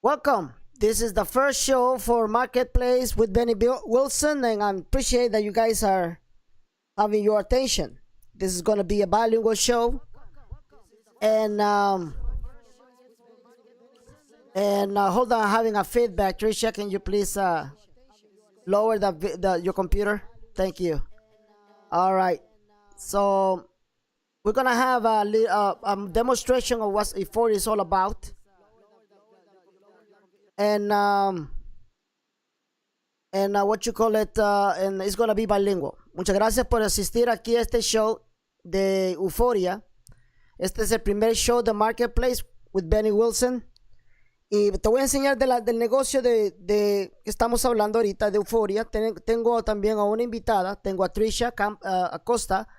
Welcome. This is the first show for Marketplace with Benny Wilson, and I appreciate that you guys are having your attention. This is going to be a bilingual show, and hold on, having a feedback. Trisha, can you please lower your computer? Thank you. All right. So we're gonna have a demonstration of what Uforia is all about, and what you call it, and it's gonna be bilingual. Muchas gracias por asistir aquí a este show de Uforia. Este es el primer show de Marketplace with Benny Wilson. Y te voy a enseñar del negocio de que estamos hablando ahorita, de Uforia. Tengo también a una invitada, tengo a Trisha Acosta.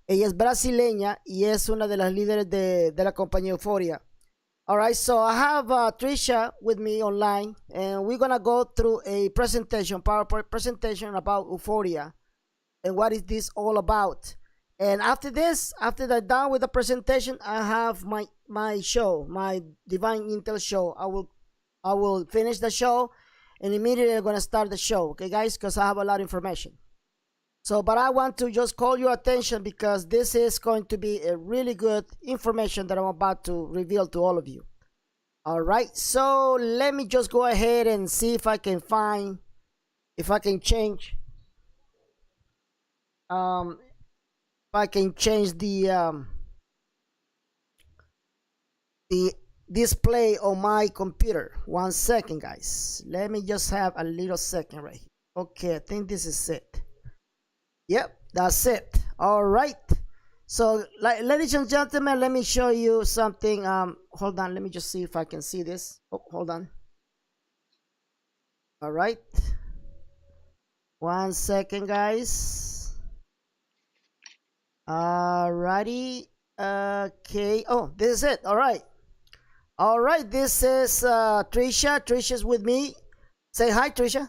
Ella es brasileña y es una de las líderes de la compañía Uforia. All right, so I have Trisha with me online, and we're going to go through a presentation, PowerPoint presentation about Uforia and what is this all about. And after this, after they're done with the presentation, I have my show, my Divine Intel show. I will finish the show and immediately I'm going to start the show, okay, guys, because I have a lot of information. So, but I want to just call your attention because this is going to be a really good information that I'm about to reveal to all of you. All right, so let me just go ahead and see if I can find, if I can change, the display on my computer. 1 second, guys. Let me just have a little second right here. Okay, I think this is it. Yep, that's it. All right. So, ladies and gentlemen, let me show you something. Hold on. Let me just see if I can see this. Oh, hold on. All right. 1 second, guys. Alrighty. Okay. Oh, this is it. All right. All right. This is Trisha. Trisha's with me. Say hi, Trisha.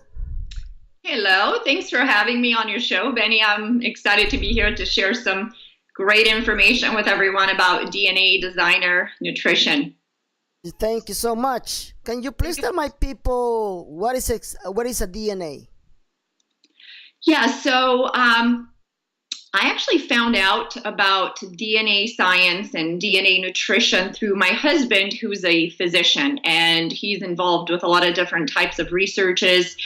Hello. Thanks for having me on your show, Benny. I'm excited to be here to share some great information with everyone about DNA designer nutrition. Thank you so much. Can you please tell my people what is a DNA? Yeah, so I actually found out about DNA science and DNA nutrition through my husband, who's a physician, and he's involved with a lot of different types of researches.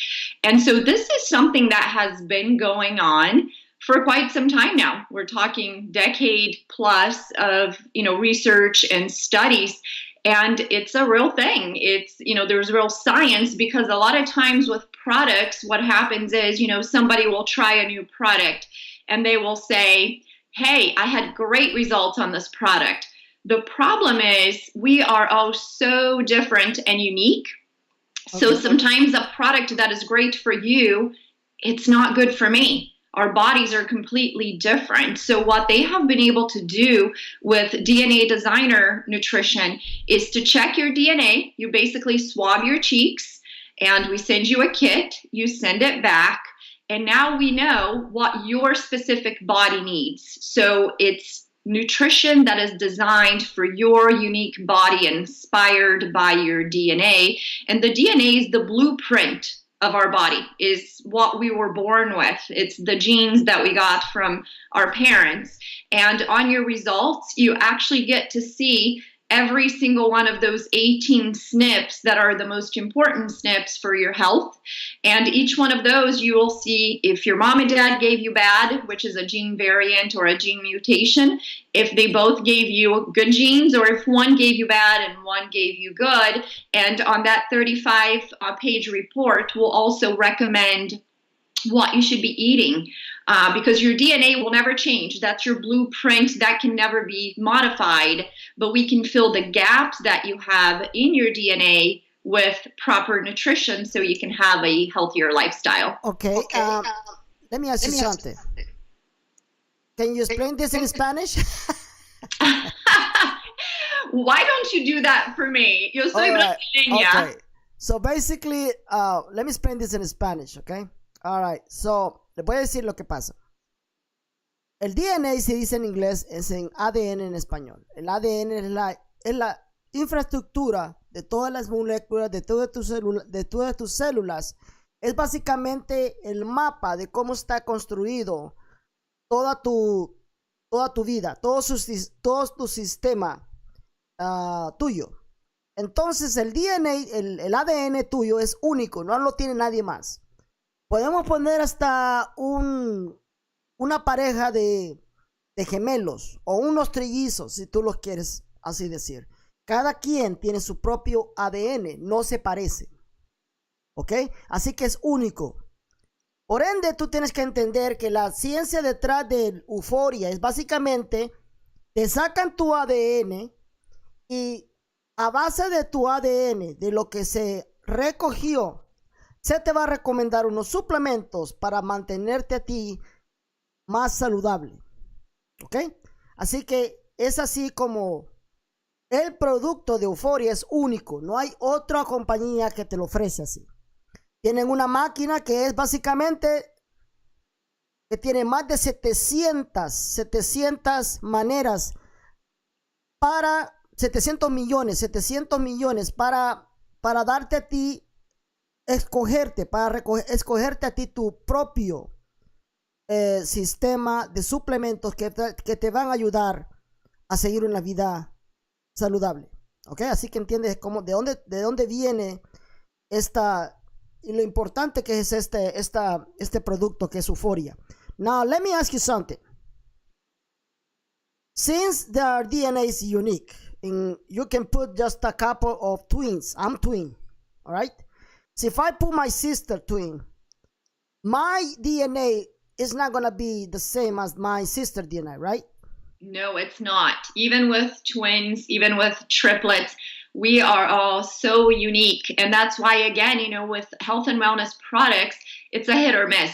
And so this is something that has been going on for quite some time now. We're talking decade plus of, research and studies, and it's a real thing. It's, there's real science, because a lot of times with products, what happens is, somebody will try a new product and they will say, hey, I had great results on this product. The problem is we are all so different and unique. Okay. So sometimes a product that is great for you, it's not good for me. Our bodies are completely different. So what they have been able to do with DNA designer nutrition is to check your DNA. You basically swab your cheeks and we send you a kit. You send it back. And now we know what your specific body needs. So it's nutrition that is designed for your unique body, inspired by your DNA. And the DNA is the blueprint of our body, is what we were born with. It's the genes that we got from our parents. And on your results, you actually get to see every single one of those 18 SNPs that are the most important SNPs for your health. And each one of those, you will see if your mom and dad gave you bad, which is a gene variant or a gene mutation, if they both gave you good genes, or if one gave you bad and one gave you good. And on that 35-page report, we'll also recommend what you should be eating, because your DNA will never change. That's your blueprint. That can never be modified, but we can fill the gaps that you have in your DNA with proper nutrition so you can have a healthier lifestyle. Okay. Let me ask you something. Can you explain this in Spanish? Why don't you do that for me? Yo soy brasileña. Okay. So basically, let me explain this in Spanish, okay? All right, so les voy a decir lo que pasa. El DNA se dice en inglés, es en ADN en español. El ADN es la infraestructura de todas las moléculas, de todas tus células. Es básicamente el mapa de cómo está construido toda tu vida, todo tu sistema tuyo. Entonces el DNA, el ADN tuyo es único, no lo tiene nadie más. Podemos poner hasta una pareja de gemelos o unos trillizos, si tú los quieres así decir. Cada quien tiene su propio ADN, no se parece. ¿Ok? Así que es único. Por ende, tú tienes que entender que la ciencia detrás del Uforia es básicamente, te sacan tu ADN y a base de tu ADN, de lo que se recogió, se te va a recomendar unos suplementos para mantenerte a ti más saludable. ¿Ok? Así que es así como el producto de Uforia es único. No hay otra compañía que te lo ofrece así. Tienen una máquina que es básicamente, que tiene más de 700 maneras para, 700 millones para darte a ti, escogerte a ti tu propio sistema de suplementos que te van a ayudar a seguir una vida saludable. ¿Ok? Así que entiendes cómo, de dónde viene y lo importante que es este producto que es Uforia. Now, let me ask you something. Since their DNA is unique, and you can put just a couple of twins. I'm twin, all right? So if I put my sister twin, my DNA is not going to be the same as my sister DNA, right? No, it's not. Even with twins, even with triplets, we are all so unique. And that's why, again, with health and wellness products, it's a hit or miss.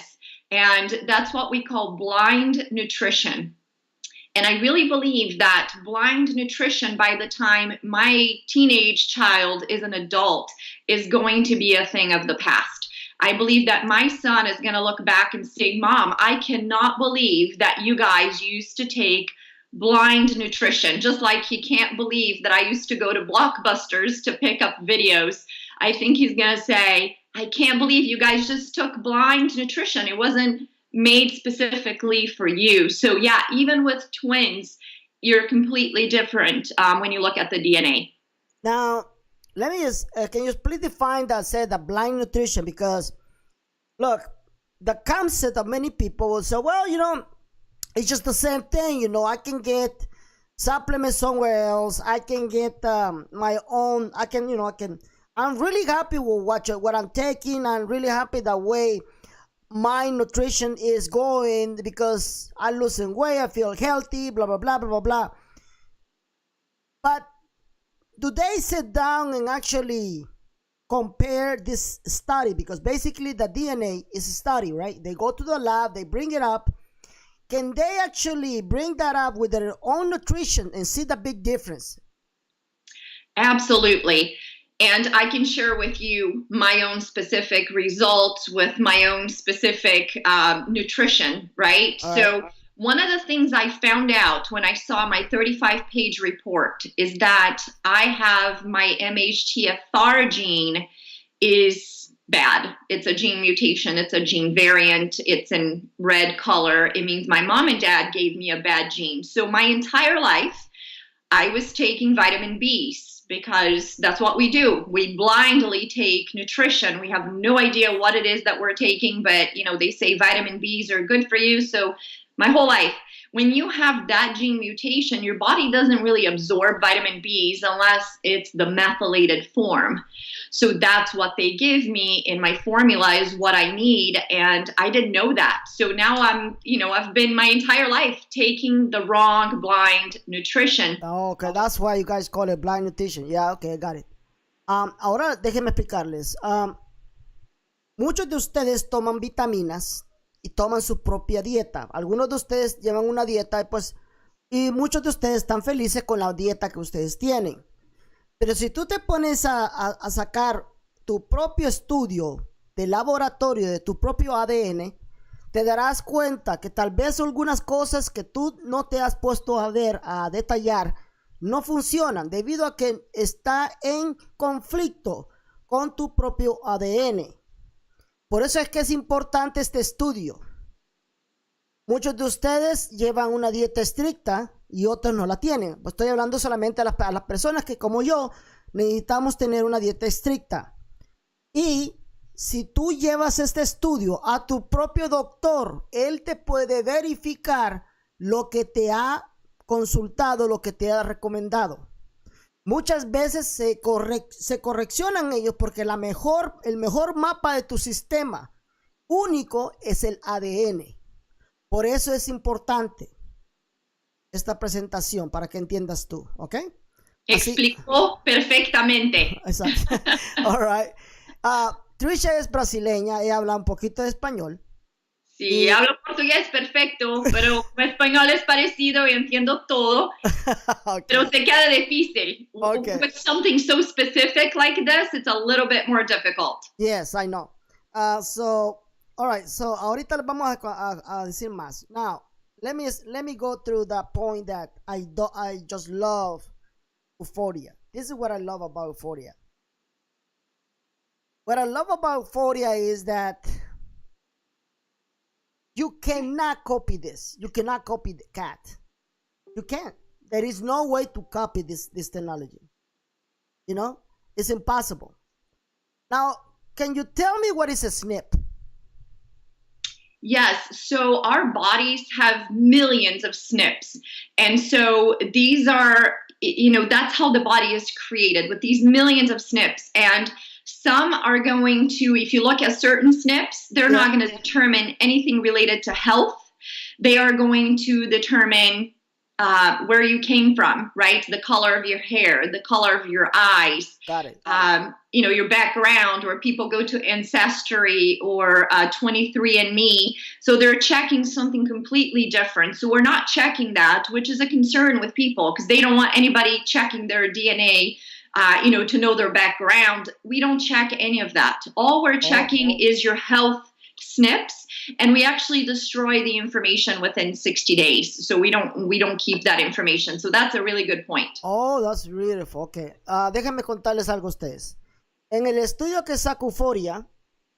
And that's what we call blind nutrition. And I really believe that blind nutrition, by the time my teenage child is an adult, is going to be a thing of the past. I believe that my son is going to look back and say, Mom, I cannot believe that you guys used to take blind nutrition, just like he can't believe that I used to go to Blockbusters to pick up videos. I think he's going to say, I can't believe you guys just took blind nutrition. It wasn't made specifically for you. So yeah, even with twins, you're completely different when you look at the DNA. Now, let me just, can you please define that, say the blind nutrition? Because look, the concept of many people will say, well, it's just the same thing. I can get supplements somewhere else. I can get my own. I'm really happy with what I'm taking. I'm really happy the way my nutrition is going because I losing weight. I feel healthy. Blah blah blah blah blah blah. But do they sit down and actually compare this study? Because basically the DNA is a study, right? They go to the lab. They bring it up. Can they actually bring that up with their own nutrition and see the big difference? Absolutely. And I can share with you my own specific results with my own specific nutrition, right? So one of the things I found out when I saw my 35-page report is that I have my MHTFR gene is bad. It's a gene mutation. It's a gene variant. It's in red color. It means my mom and dad gave me a bad gene. So my entire life, I was taking vitamin Bs because that's what we do. We blindly take nutrition. We have no idea what it is that we're taking, but they say vitamin Bs are good for you. So my whole life, when you have that gene mutation, your body doesn't really absorb vitamin Bs unless it's the methylated form. So that's what they give me in my formula is what I need. And I didn't know that. So now I've been my entire life taking the wrong blind nutrition. Oh, okay, that's why you guys call it blind nutrition. Yeah, okay, I got it. Ahora déjenme explicarles. Muchos de ustedes toman vitaminas y toman su propia dieta. Algunos de ustedes llevan una dieta y muchos de ustedes están felices con la dieta que ustedes tienen. Pero si tú te pones a sacar tu propio estudio de laboratorio de tu propio ADN, te darás cuenta que tal vez algunas cosas que tú no te has puesto a ver, a detallar, no funcionan debido a que está en conflicto con tu propio ADN. Por eso es que es importante este estudio. Muchos de ustedes llevan una dieta estricta y otros no la tienen. Pues estoy hablando solamente a las personas que, como yo, necesitamos tener una dieta estricta. Y si tú llevas este estudio a tu propio doctor, él te puede verificar lo que te ha consultado, lo que te ha recomendado. Muchas veces se correccionan ellos porque el mejor mapa de tu sistema único es el ADN. Por eso es importante esta presentación, para que entiendas tú, ¿ok? Explicó perfectamente. Exacto. All right. Trisha es brasileña, ella habla un poquito de español. Sí, hablo portugués perfecto, pero español es parecido y entiendo todo. Okay. Pero se queda difícil. Okay. With something so specific like this, it's a little bit more difficult. Yes, I know. All right, so ahorita vamos a decir más. Now, let me go through that point that I just love Uforia. This is what I love about Uforia. What I love about Uforia is that you cannot copy this. You cannot copy the cat. You can't. There is no way to copy this technology. You know, it's impossible. Now, can you tell me what is a SNP? Yes, so our bodies have millions of SNPs. And so these are, that's how the body is created, with these millions of SNPs. And some are going to, if you look at certain SNPs, they're not going to determine anything related to health. They are going to determine where you came from, right? The color of your hair, the color of your eyes. Got it. Your background, or people go to Ancestry or 23andMe. So they're checking something completely different. So we're not checking that, which is a concern with people because they don't want anybody checking their DNA, to know their background. We don't check any of that. All we're checking is your health SNPs, and we actually destroy the information within 60 days. So we don't keep that information. So that's a really good point. Oh, that's beautiful. Okay. Déjenme contarles algo a ustedes. En el estudio que saca Uforia,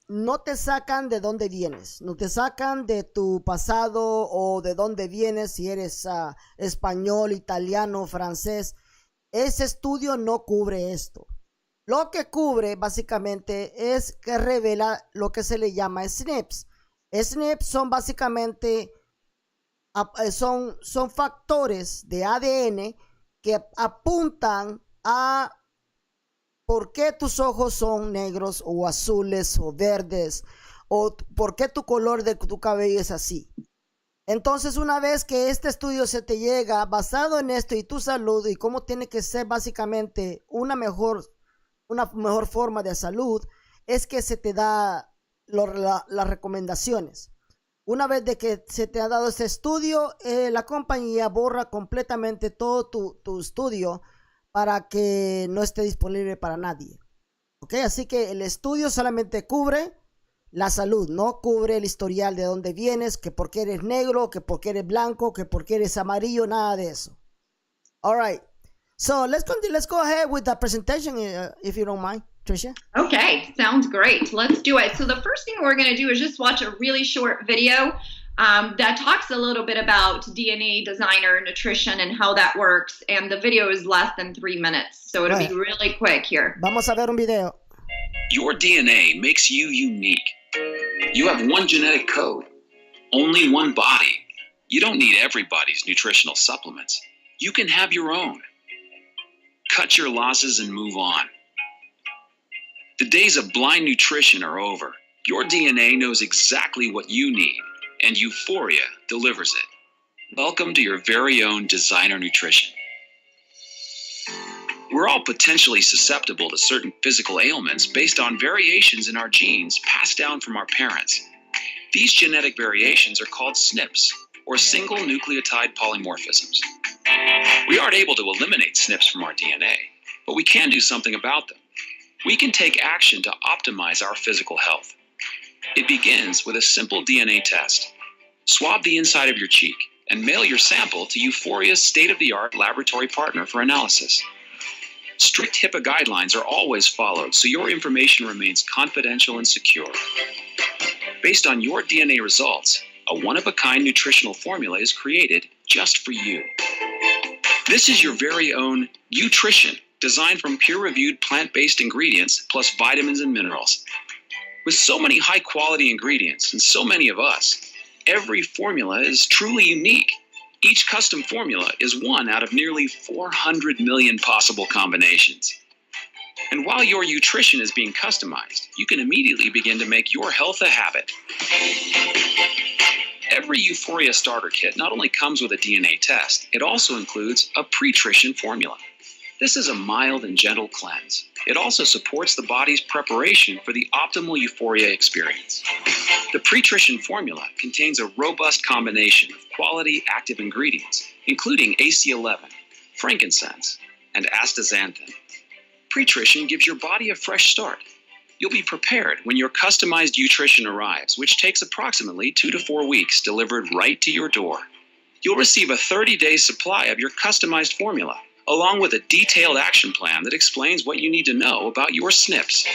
no te sacan de dónde vienes, no te sacan de tu pasado o de dónde vienes, si eres español, italiano, francés. Ese estudio no cubre esto. Lo que cubre básicamente es que revela lo que se le llama SNPs. SNPs son básicamente son factores de ADN que apuntan a por qué tus ojos son negros o azules o verdes, o por qué tu color de tu cabello es así. Entonces, una vez que este estudio se te llega basado en esto y tu salud y cómo tiene que ser básicamente una mejor forma de salud, es que se te da las recomendaciones. Una vez de que se te ha dado este estudio, la compañía borra completamente todo tu estudio para que no esté disponible para nadie. ¿Ok? Así que el estudio solamente cubre la salud, no cubre el historial de dónde vienes, que por qué eres negro, que por qué eres blanco, que por qué eres amarillo, nada de eso. All right. So let's go ahead with the presentation if you don't mind, Tricia. Okay, sounds great. Let's do it. So the first thing we're going to do is just watch a really short video that talks a little bit about DNA designer nutrition and how that works. And the video is less than 3 minutes, so it'll be really quick here. Vamos a ver un video. Your DNA makes you unique. You have one genetic code, only one body. You don't need everybody's nutritional supplements. You can have your own. Cut your losses and move on. The days of blind nutrition are over. Your DNA knows exactly what you need, and Uforia delivers it. Welcome to your very own designer nutrition. We're all potentially susceptible to certain physical ailments based on variations in our genes passed down from our parents. These genetic variations are called SNPs, or single nucleotide polymorphisms. We aren't able to eliminate SNPs from our DNA, but we can do something about them. We can take action to optimize our physical health. It begins with a simple DNA test. Swab the inside of your cheek and mail your sample to Uforia's state-of-the-art laboratory partner for analysis. Strict HIPAA guidelines are always followed, so your information remains confidential and secure. Based on your DNA results, a one-of-a-kind nutritional formula is created just for you. This is your very own Nutrition, designed from peer-reviewed plant-based ingredients plus vitamins and minerals. With so many high-quality ingredients and so many of us, every formula is truly unique. Each custom formula is one out of nearly 400 million possible combinations. And while your nutrition is being customized, you can immediately begin to make your health a habit. Every Uforia starter kit not only comes with a DNA test, it also includes a pre-trition formula. This is a mild and gentle cleanse. It also supports the body's preparation for the optimal Uforia experience. The pre-trition formula contains a robust combination of quality active ingredients, including AC11, frankincense, and astaxanthin. Pre-trition gives your body a fresh start. You'll be prepared when your customized nutrition arrives, which takes approximately 2 to 4 weeks, delivered right to your door. You'll receive a 30-day supply of your customized formula, along with a detailed action plan that explains what you need to know about your SNPs.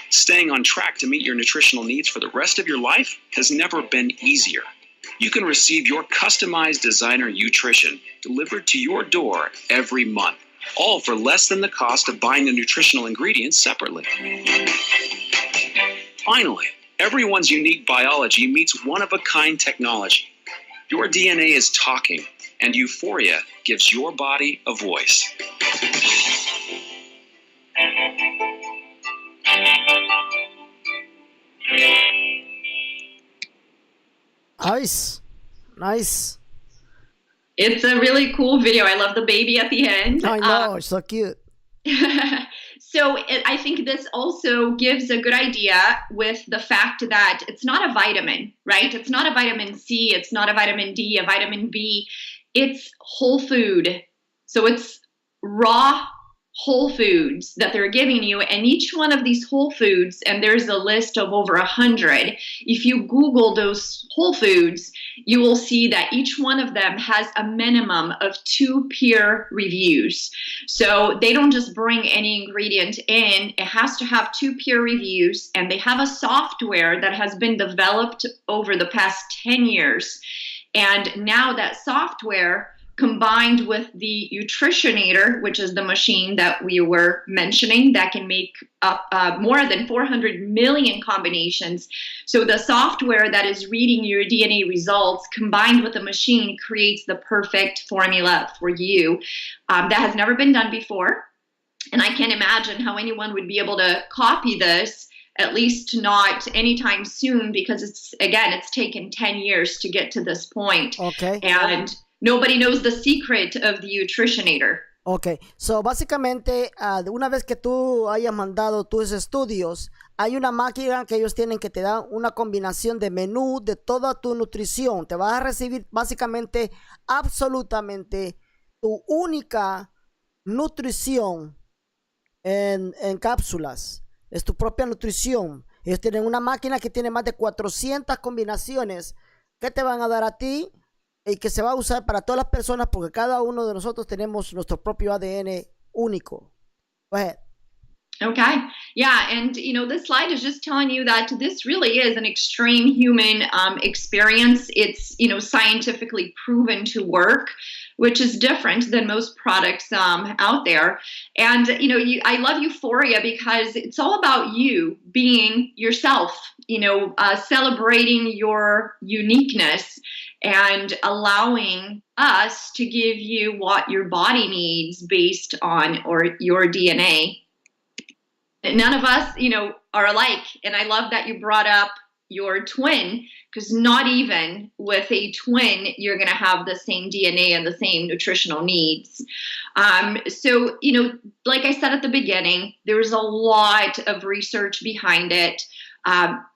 Staying on track to meet your nutritional needs for the rest of your life has never been easier. You can receive your customized designer nutrition delivered to your door every month, all for less than the cost of buying the nutritional ingredients separately. Finally, everyone's unique biology meets one-of-a-kind technology. Your DNA is talking, and Uforia gives your body a voice. Nice. It's a really cool video. I love the baby at the end. I know, it's so cute. I think this also gives a good idea with the fact that it's not a vitamin, right? It's not a vitamin C, it's not a vitamin D, a vitamin B. It's whole food. So it's raw whole foods that they're giving you, and each one of these whole foods, and there's a list of over 100. If you Google those whole foods, you will see that each one of them has a minimum of 2 peer reviews. So they don't just bring any ingredient in, it has to have 2 peer reviews, and they have a software that has been developed over the past 10 years. And now that software, combined with the Nutritionator, which is the machine that we were mentioning that can make up more than 400 million combinations. So the software that is reading your DNA results combined with the machine creates the perfect formula for you. That has never been done before. And I can't imagine how anyone would be able to copy this, at least not anytime soon, because it's taken 10 years to get to this point. Okay. And nobody knows the secret of the Nutritionator. Ok, so básicamente una vez que tú hayas mandado tus estudios, hay una máquina que ellos tienen que te da una combinación de menú de toda tu nutrición. Te vas a recibir básicamente absolutamente tu única nutrición en cápsulas. Es tu propia nutrición. Ellos tienen una máquina que tiene más de 400 combinaciones que te van a dar a ti y que se va a usar para todas las personas, porque cada uno de nosotros tenemos nuestro propio ADN único. Go ahead. Okay. Yeah. And, this slide is just telling you that this really is an extreme human experience. It's, scientifically proven to work, which is different than most products out there. And, I love Uforia because it's all about you being yourself, celebrating your uniqueness and allowing us to give you what your body needs based on your DNA. None of us, are alike. And I love that you brought up your twin, because not even with a twin, you're going to have the same DNA and the same nutritional needs. So, like I said at the beginning, there's a lot of research behind it.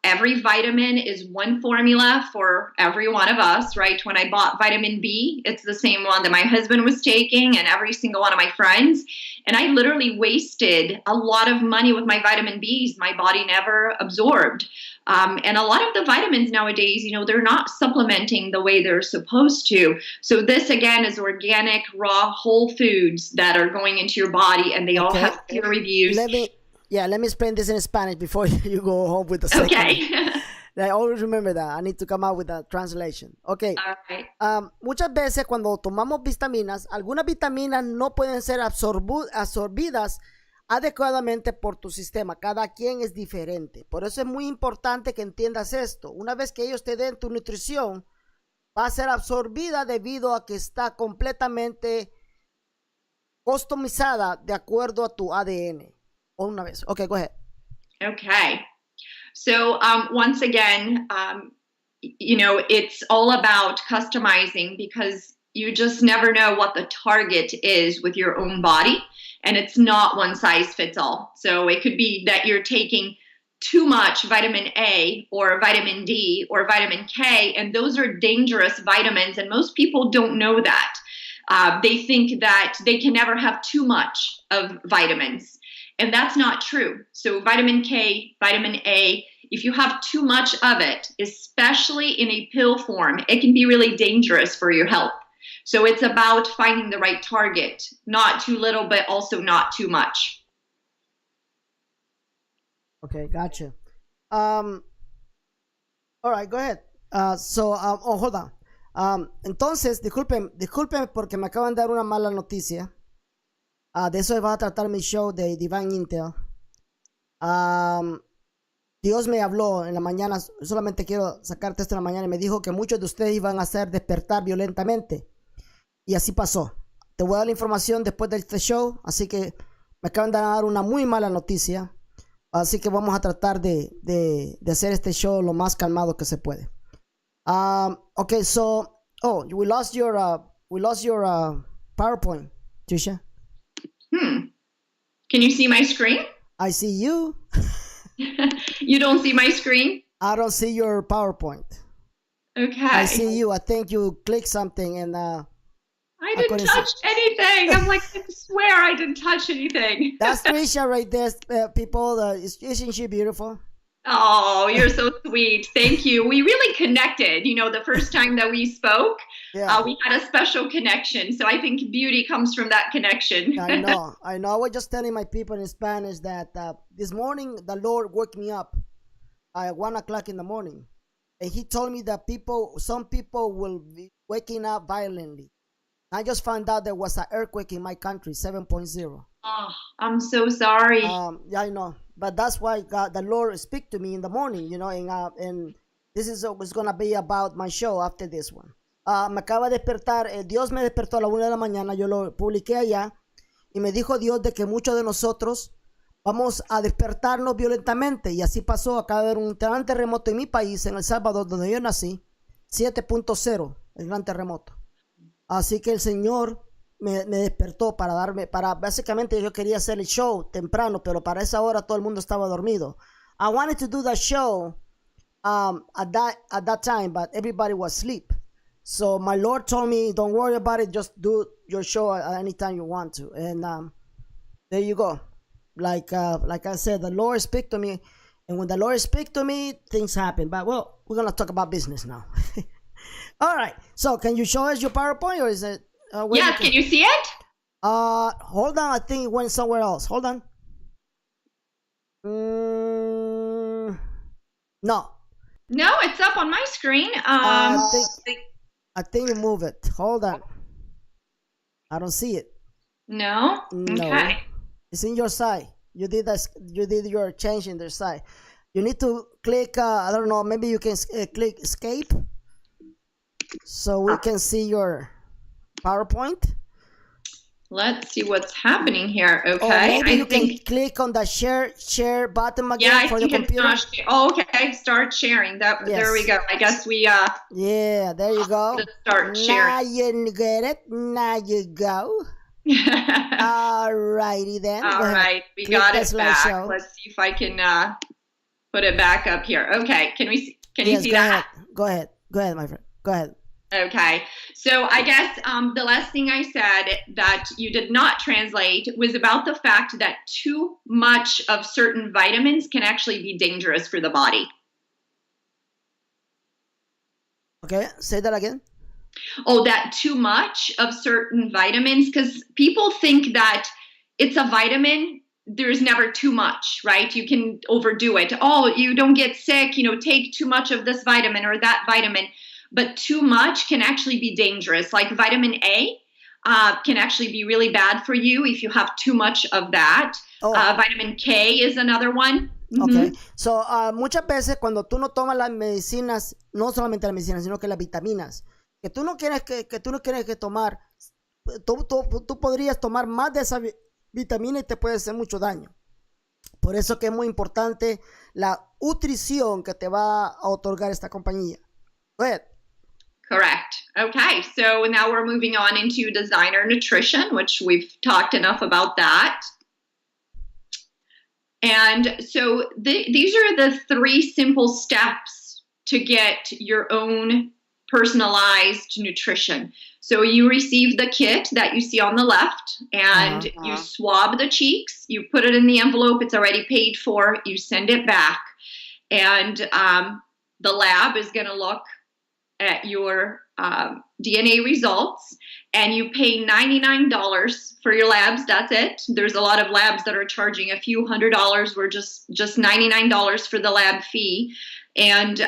Every vitamin is one formula for every one of us, right? When I bought vitamin B, it's the same one that my husband was taking and every single one of my friends. And I literally wasted a lot of money with my vitamin Bs. My body never absorbed. And a lot of the vitamins nowadays, they're not supplementing the way they're supposed to. So this, again, is organic, raw, whole foods that are going into your body, and they all have peer reviews. Let me explain this in Spanish before you go home with the second. Okay. I always remember that. I need to come out with a translation. Okay. All right. Muchas veces cuando tomamos vitaminas, algunas vitaminas no pueden ser absorbidas adecuadamente por tu sistema. Cada quien es diferente. Por eso es muy importante que entiendas esto. Una vez que ellos te den tu nutrición, va a ser absorbida debido a que está completamente customizada de acuerdo a tu ADN. Una vez. Okay, go ahead. Okay. So once again, it's all about customizing, because you just never know what the target is with your own body. And it's not one size fits all. So it could be that you're taking too much vitamin A or vitamin D or vitamin K, and those are dangerous vitamins. And most people don't know that. They think that they can never have too much of vitamins. And that's not true. So vitamin K, vitamin A, if you have too much of it, especially in a pill form, it can be really dangerous for your health. So it's about finding the right target, not too little, but also not too much. Okay, gotcha. All right, go ahead. Hold on. Entonces, disculpen porque me acaban de dar una mala noticia. De eso va a tratar mi show de Divine Intel. Dios me habló en la mañana, solamente quiero sacarte esto en la mañana, y me dijo que muchos de ustedes iban a hacer despertar violentamente. Y así pasó. Te voy a dar la información después de este show, así que me acaban de dar una muy mala noticia. Así que vamos a tratar de hacer este show lo más calmado que se puede. Okay, so, we lost your PowerPoint, Trisha. Can you see my screen? I see you. You don't see my screen? I don't see your PowerPoint. Okay. I see you. I think you clicked something and I didn't touch anything. I'm like, I swear I didn't touch anything. That's Trisha right there, people. Isn't she beautiful? Oh, you're so sweet. Thank you. We really connected. The first time that we spoke, we had a special connection. So I think beauty comes from that connection. I know. I was just telling my people in Spanish that this morning the Lord woke me up at 1 o'clock in the morning. And he told me that some people will be waking up violently. I just found out there was an earthquake in my country, 7.0. Oh, I'm so sorry. Yeah, I know. But that's why the Lord speak to me in the morning, and this is what's going to be about my show after this one. Me acaba de despertar, Dios me despertó a la 1 de la mañana, yo lo publiqué allá, y me dijo Dios de que muchos de nosotros vamos a despertarnos violentamente, y así pasó. Acaba de haber un gran terremoto en mi país, en El Salvador, donde yo nací, 7.0, el gran terremoto. Así que el Señor me despertó básicamente yo quería hacer el show temprano, pero para esa hora todo el mundo estaba dormido. I wanted to do the show at that time, but everybody was asleep. So my Lord told me, don't worry about it, just do your show at any time you want to. And there you go. Like I said, the Lord speak to me, and when the Lord speak to me, things happen. But well, we're gonna talk about business now. All right. So can you show us your PowerPoint, or is it? Yes. Can you see it? Hold on. I think it went somewhere else. Hold on. No. No, it's up on my screen. I think you move it. Hold on. I don't see it. No. Okay. It's in your side. You did your change in their side. You need to click. I don't know. Maybe you can click escape, so we can see your PowerPoint. Let's see what's happening here. Okay. Or maybe you can click on the share button again for the computer. Okay. Start sharing. Yes. There we go. I guess we yeah, there you go. Start sharing. Now you get it. Now you go. All righty then. All right. We got it back. Let's see if I can put it back up here. Okay. Can you see that? Go ahead, my friend. Go ahead. Okay, so I guess the last thing I said that you did not translate was about the fact that too much of certain vitamins can actually be dangerous for the body. Okay, say that again. Oh, that too much of certain vitamins, because people think that it's a vitamin. There's never too much, right? You can overdo it. Oh, you don't get sick, take too much of this vitamin or that vitamin. But too much can actually be dangerous. Like vitamin A can actually be really bad for you if you have too much of that. Vitamin K is another one. Okay, so muchas veces cuando tú no tomas las medicinas, no solamente las medicinas, sino que las vitaminas, que tú no quieres que tomar, tú podrías tomar más de esa vitamina y te puede hacer mucho daño. Por eso que es muy importante la nutrición que te va a otorgar esta compañía. Go ahead. Correct. Okay, so now we're moving on into designer nutrition, which we've talked enough about that. And so these are the 3 simple steps to get your own personalized nutrition. So you receive the kit that you see on the left, and you swab the cheeks. You put it in the envelope. It's already paid for. You send it back. And the lab is going to look at your DNA results, and you pay $99 for your labs. That's it. There's a lot of labs that are charging a few $100s. We're just $99 for the lab fee. And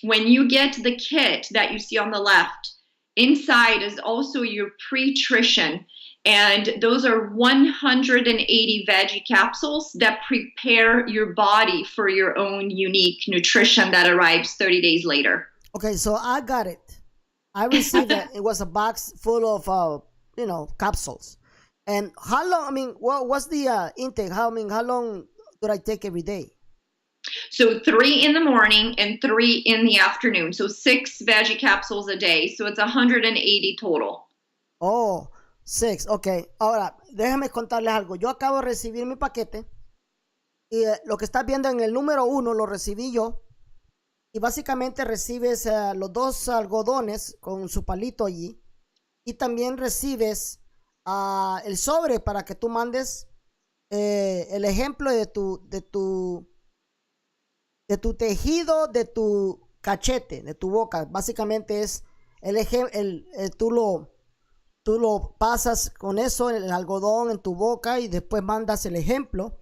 when you get the kit that you see on the left, inside is also your pre-trition. And those are 180 veggie capsules that prepare your body for your own unique nutrition that arrives 30 days later. Okay, so I got it. I received it. It was a box full of, capsules. And how long, what's the intake? How long do I take every day? So 3 in the morning and 3 in the afternoon. So 6 veggie capsules a day. So it's 180 total. Oh, 6. Okay. Ahora, déjame contarles algo. Yo acabo de recibir mi paquete y lo que estás viendo en el número 1 lo recibí yo. Y básicamente recibes los 2 algodones con su palito allí. Y también recibes el sobre para que tú mandes el ejemplo de tu tejido, de tu cachete, de tu boca. Básicamente es tú lo pasas con eso, el algodón en tu boca, y después mandas el ejemplo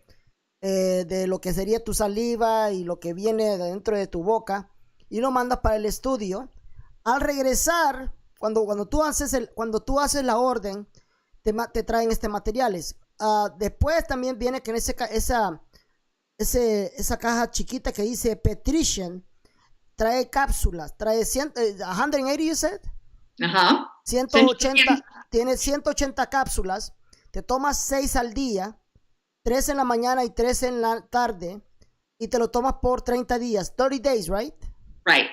de lo que sería tu saliva y lo que viene dentro de tu boca, y lo mandas para el estudio. Al regresar, cuando tú haces la orden, te traen materiales. Después también viene que en esa caja chiquita que dice Petrician, trae cápsulas, trae 180, you said? 180, tiene 180 cápsulas. Te tomas 6 al día, 3 en la mañana y 3 en la tarde, y te lo tomas por 30 días, 30 days, right? Right.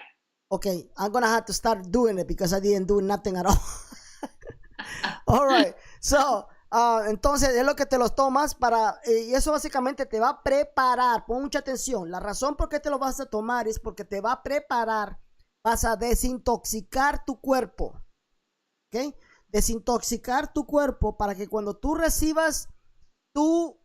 Okay, I'm gonna have to start doing it because I didn't do nothing at all. All right, so entonces es lo que te los tomas y eso básicamente te va a preparar. Pon mucha atención. La razón por qué te lo vas a tomar es porque te va a preparar. Vas a desintoxicar tu cuerpo, ¿ok? Desintoxicar tu cuerpo para que cuando tú recibas tu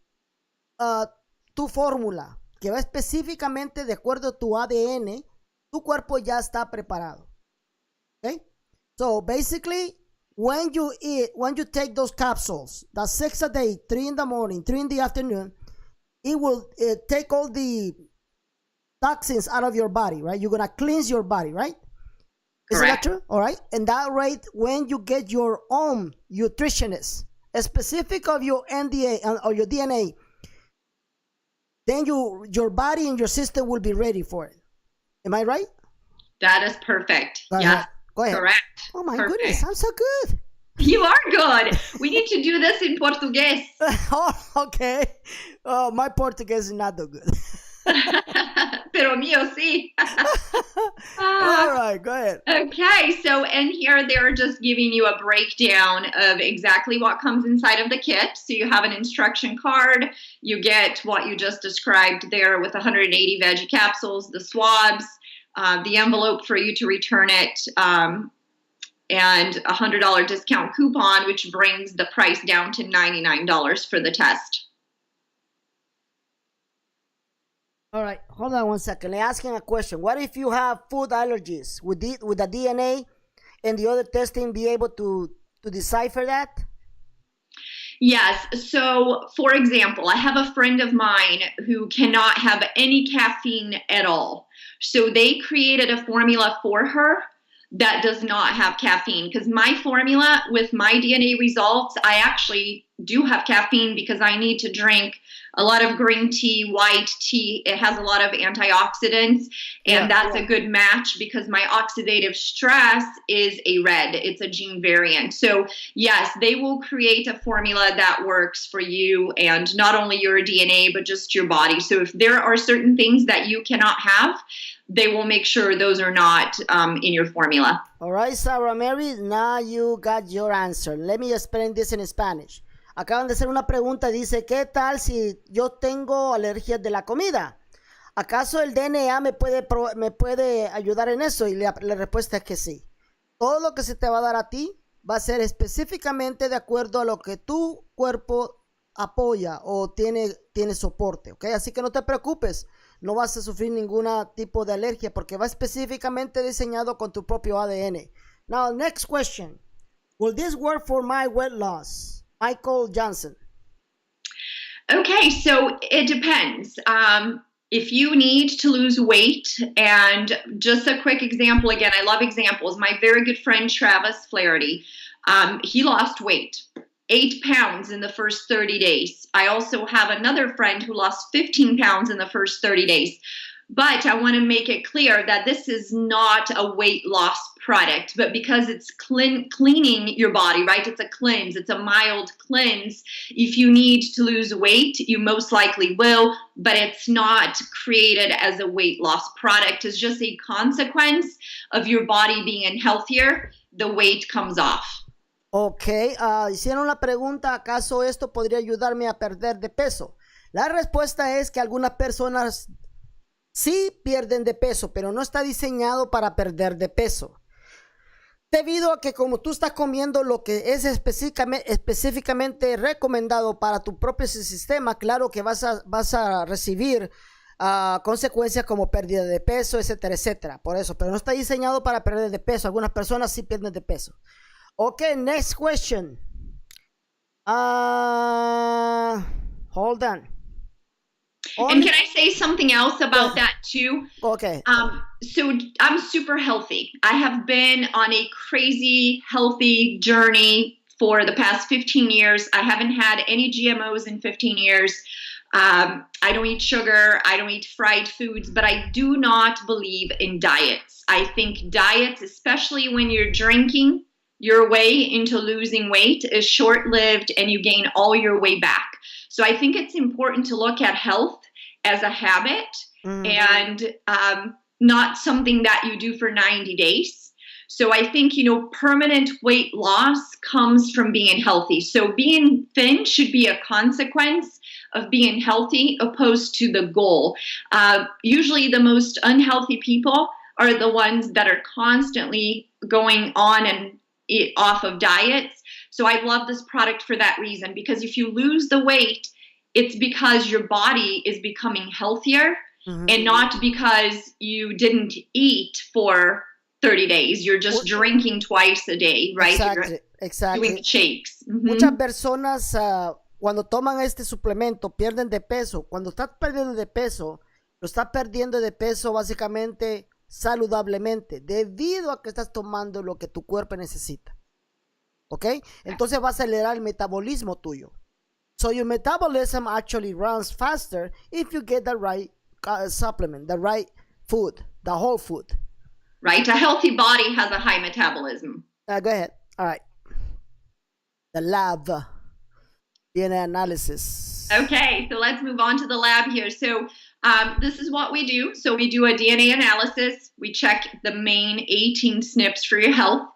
fórmula, que va específicamente de acuerdo a tu ADN, tu cuerpo ya está preparado, ¿ok? So basically, when you take those capsules, that's 6 a day, 3 in the morning, 3 in the afternoon, it will take all the toxins out of your body, right? You're going to cleanse your body, right? Isn't that true? All right. And that rate, when you get your own nutritionist, specific of your NDA or your DNA, then your body and your system will be ready for it. Am I right? That is perfect. Yeah. Go ahead. Correct. Oh my Perfect. goodness, I'm so good. You are good. We need to do this in Portuguese. Oh, okay. Oh, my Portuguese is not that good. Pero mío, sí. All right, go ahead. Okay, so in here they're just giving you a breakdown of exactly what comes inside of the kit. So you have an instruction card. You get what you just described there with 180 veggie capsules, the swabs, the envelope for you to return it, and a $100 discount coupon, which brings the price down to $99 for the test. All right, hold on one second. Let me ask you a question. What if you have food allergies? Would the DNA and the other testing be able to decipher that? Yes. So, for example, I have a friend of mine who cannot have any caffeine at all. So they created a formula for her that does not have caffeine, because my formula with my DNA results, I actually do have caffeine because I need to drink a lot of green tea, white tea. It has a lot of antioxidants, and that's a good match because my oxidative stress is a red. It's a gene variant. So yes, they will create a formula that works for you and not only your DNA, but just your body. So if there are certain things that you cannot have, they will make sure those are not in your formula. All right, Sarah Mary, now you got your answer. Let me explain this in Spanish. Acaban de hacer una pregunta, dice, ¿qué tal si yo tengo alergias de la comida? ¿Acaso el DNA me puede ayudar en eso? Y la respuesta es que sí. Todo lo que se te va a dar a ti va a ser específicamente de acuerdo a lo que tu cuerpo apoya o tiene soporte, ¿ok? Así que no te preocupes. No vas a sufrir ningún tipo de alergia porque va específicamente diseñado con tu propio ADN. Now, next question. Will this work for my weight loss? Michael Johnson. Okay, so it depends. If you need to lose weight, and just a quick example, again, I love examples. My very good friend, Travis Flaherty, he lost weight. 8 pounds in the first 30 days. I also have another friend who lost 15 pounds in the first 30 days. But I want to make it clear that this is not a weight loss product, but because it's cleaning your body, right? It's a cleanse. It's a mild cleanse. If you need to lose weight, you most likely will, but it's not created as a weight loss product. It's just a consequence of your body being healthier. The weight comes off. Ok, hicieron la pregunta, ¿acaso esto podría ayudarme a perder de peso? La respuesta es que algunas personas sí pierden de peso, pero no está diseñado para perder de peso. Debido a que como tú estás comiendo lo que es específicamente recomendado para tu propio sistema, claro que vas a recibir consecuencias como pérdida de peso, etcétera, etcétera. Por eso, pero no está diseñado para perder de peso. Algunas personas sí pierden de peso. Okay, next question. Hold on. And can I say something else about that too? Okay. So I'm super healthy. I have been on a crazy healthy journey for the past 15 years. I haven't had any GMOs in 15 years. I don't eat sugar. I don't eat fried foods, but I do not believe in diets. I think diets, especially when you're drinking your way into losing weight, is short-lived and you gain all your way back. So I think it's important to look at health as a habit and not something that you do for 90 days. So I think, permanent weight loss comes from being healthy. So being thin should be a consequence of being healthy opposed to the goal. Usually the most unhealthy people are the ones that are constantly going on and off of diets. So I love this product for that reason, because if you lose the weight, it's because your body is becoming healthier and not because you didn't eat for 30 days. You're just drinking twice a day, right? Exactly. Doing shakes. Muchas personas cuando toman este suplemento pierden de peso. Cuando estás perdiendo de peso, lo estás perdiendo de peso básicamente saludablemente, debido a que estás tomando lo que tu cuerpo necesita. ¿Ok? Entonces va a acelerar el metabolismo tuyo. So your metabolism actually runs faster if you get the right supplement, the right food, the whole food. Right. A healthy body has a high metabolism. Go ahead. All right. The lab. DNA analysis. Okay, so let's move on to the lab here. So this is what we do. So we do a DNA analysis. We check the main 18 SNPs for your health.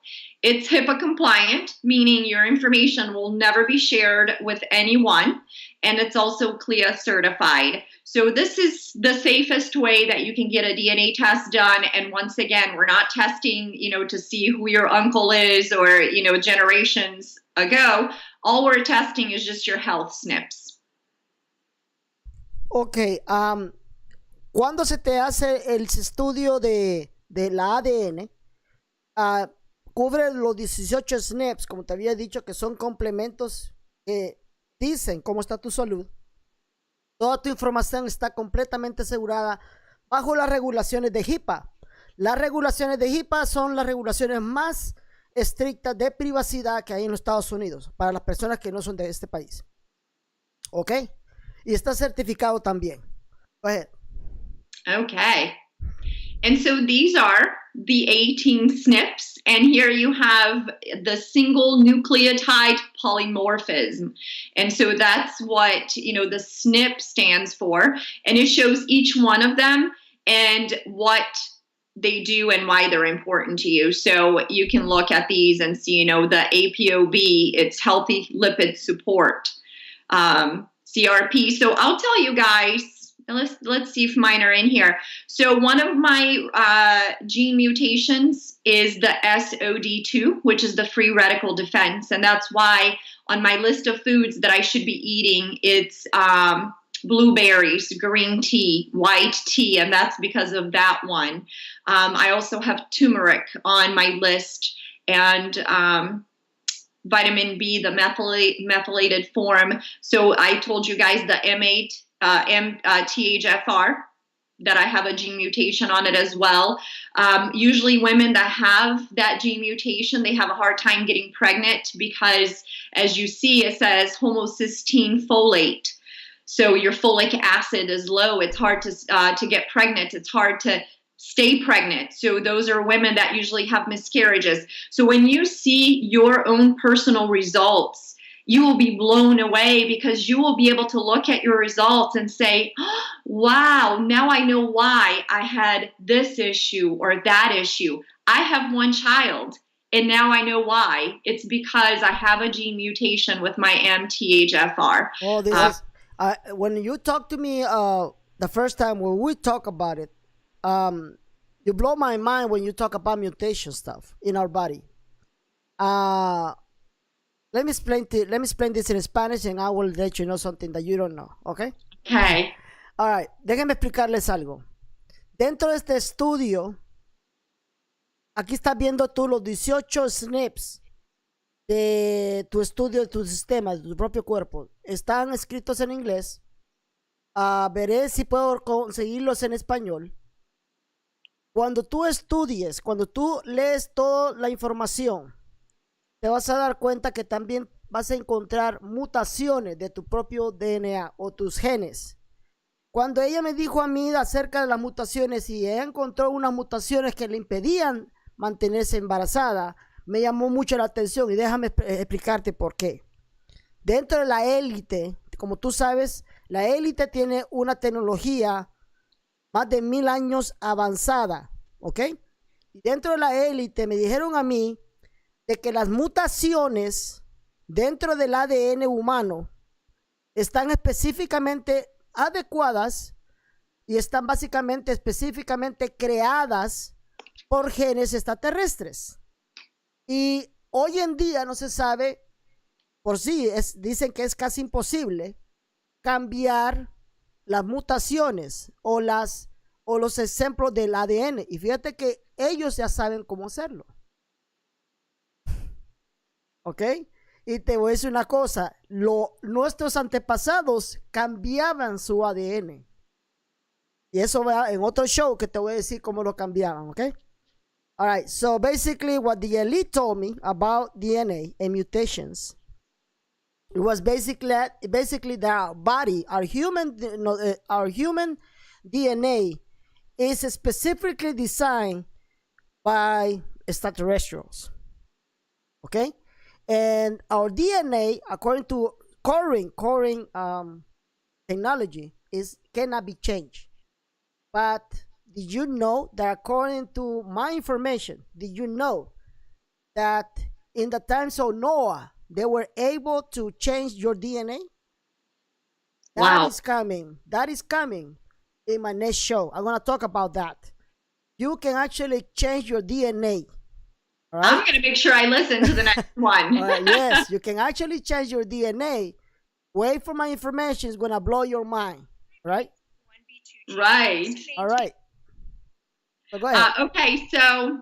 It's HIPAA compliant, meaning your information will never be shared with anyone. And it's also CLIA certified. So this is the safest way that you can get a DNA test done. And once again, we're not testing, to see who your uncle is or, generations ago. All we're testing is just your health SNPs. Okay. cuando se te hace el estudio de la ADN, cubre los 18 SNPs, como te había dicho, que son complementos que dicen cómo está tu salud. Toda tu información está completamente asegurada bajo las regulaciones de HIPAA. Las regulaciones de HIPAA son las regulaciones más estrictas de privacidad que hay en los Estados Unidos para las personas que no son de este país. ¿Ok? Y está certificado también. Go ahead. Okay. And so these are the 18 SNPs, and here you have the single nucleotide polymorphism. And so that's what, the SNP stands for, and it shows each one of them and what they do and why they're important to you. So you can look at these and see, the APOB, it's healthy lipid support, CRP. So I'll tell you guys, let's see if mine are in here. So one of my gene mutations is the SOD2, which is the free radical defense. And that's why on my list of foods that I should be eating, it's blueberries, green tea, white tea, and that's because of that one. I also have turmeric on my list, and vitamin B, the methylated form. So I told you guys the M8, THFR, that I have a gene mutation on it as well. Usually women that have that gene mutation, they have a hard time getting pregnant because, as you see, it says homocysteine folate. So your folic acid is low. It's hard to get pregnant. It's hard to stay pregnant. So those are women that usually have miscarriages. So when you see your own personal results, you will be blown away because you will be able to look at your results and say, oh, wow, now I know why I had this issue or that issue. I have one child, and now I know why. It's because I have a gene mutation with my MTHFR. Oh, this is... when you talk to me the first time when we talk about it, you blow my mind when you talk about mutation stuff in our body. Let me explain this in Spanish, and I will let you know something that you don't know. Okay. Okay. All right. Déjenme explicarles algo. Dentro de este estudio, aquí estás viendo tú los 18 SNPs de tu estudio, de tu sistema, de tu propio cuerpo. Están escritos en inglés. Veré si puedo conseguirlos en español. Cuando tú estudies, cuando tú lees toda la información, te vas a dar cuenta que también vas a encontrar mutaciones de tu propio DNA o tus genes. Cuando ella me dijo a mí acerca de las mutaciones y ella encontró unas mutaciones que le impedían mantenerse embarazada, me llamó mucho la atención y déjame explicarte por qué. Dentro de la élite, como tú sabes, la élite tiene una tecnología más de 1000 años avanzada, ¿ok? Y dentro de la élite me dijeron a mí de que las mutaciones dentro del ADN humano están específicamente adecuadas y están básicamente específicamente creadas por genes extraterrestres. Y hoy en día no se sabe, por sí, dicen que es casi imposible cambiar las mutaciones o los ejemplos del ADN. Y fíjate que ellos ya saben cómo hacerlo. ¿Ok? Y te voy a decir una cosa, nuestros antepasados cambiaban su ADN. Y eso va en otro show que te voy a decir cómo lo cambiaban, ¿ok? All right, so basically what the elite told me about DNA and mutations, it was basically that our body, our human DNA is specifically designed by extraterrestrials, okay? And our DNA, according to coring technology, cannot be changed. But did you know that according to my information, did you know that in the times of Noah, they were able to change your DNA? Wow. That is coming in my next show. I'm going to talk about that. You can actually change your DNA. All right? I'm going to make sure I listen to the next one. Yes, you can actually change your DNA. Wait for my information. It's going to blow your mind. Right? Right. All right. So go ahead. Okay, so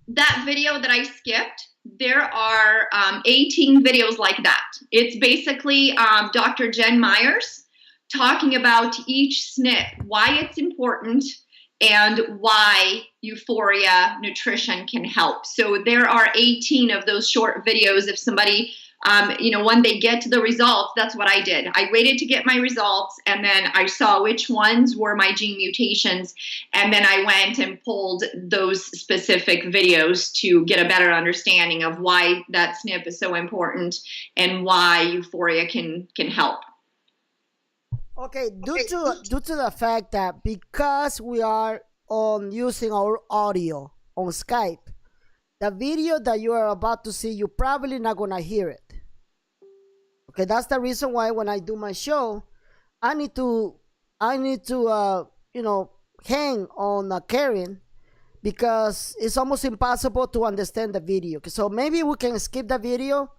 that video that I skipped, there are 18 videos like that. It's basically Dr. Jen Myers talking about each SNP, why it's important, and why Uforia nutrition can help. So there are 18 of those short videos. If somebody, when they get to the results, that's what I did. I waited to get my results, and then I saw which ones were my gene mutations, and then I went and pulled those specific videos to get a better understanding of why that SNP is so important and why Uforia can help. Okay, due to the fact that because we are on using our audio on Skype, the video that you are about to see, you're probably not gonna hear it. Okay, that's the reason why when I do my show, I need to hang on Karen, because it's almost impossible to understand the video. So maybe we can skip the video.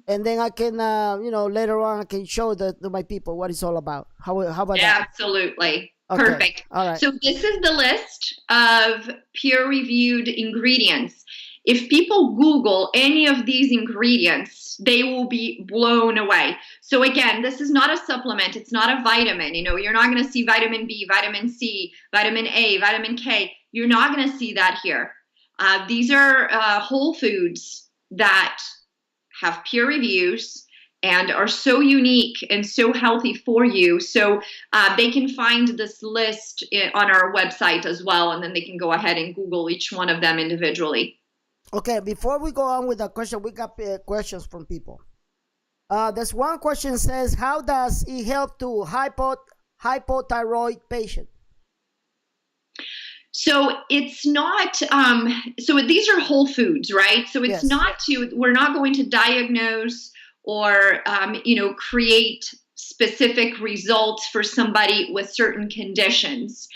And then I can, later on I can show to my people what it's all about. How about that? Absolutely. Okay. Perfect. All right. So this is the list of peer-reviewed ingredients. If people Google any of these ingredients, they will be blown away. So again, this is not a supplement. It's not a vitamin. You're not going to see vitamin B, vitamin C, vitamin A, vitamin K. You're not going to see that here. These are whole foods that have peer reviews and are so unique and so healthy for you. So they can find this list on our website as well, and then they can go ahead and Google each one of them individually. Okay, before we go on with the question, we got questions from people. There's one question says, how does it help to hypothyroid patient? So it's not, so these are whole foods, right? So it's not we're not going to diagnose or, create specific results for somebody with certain conditions.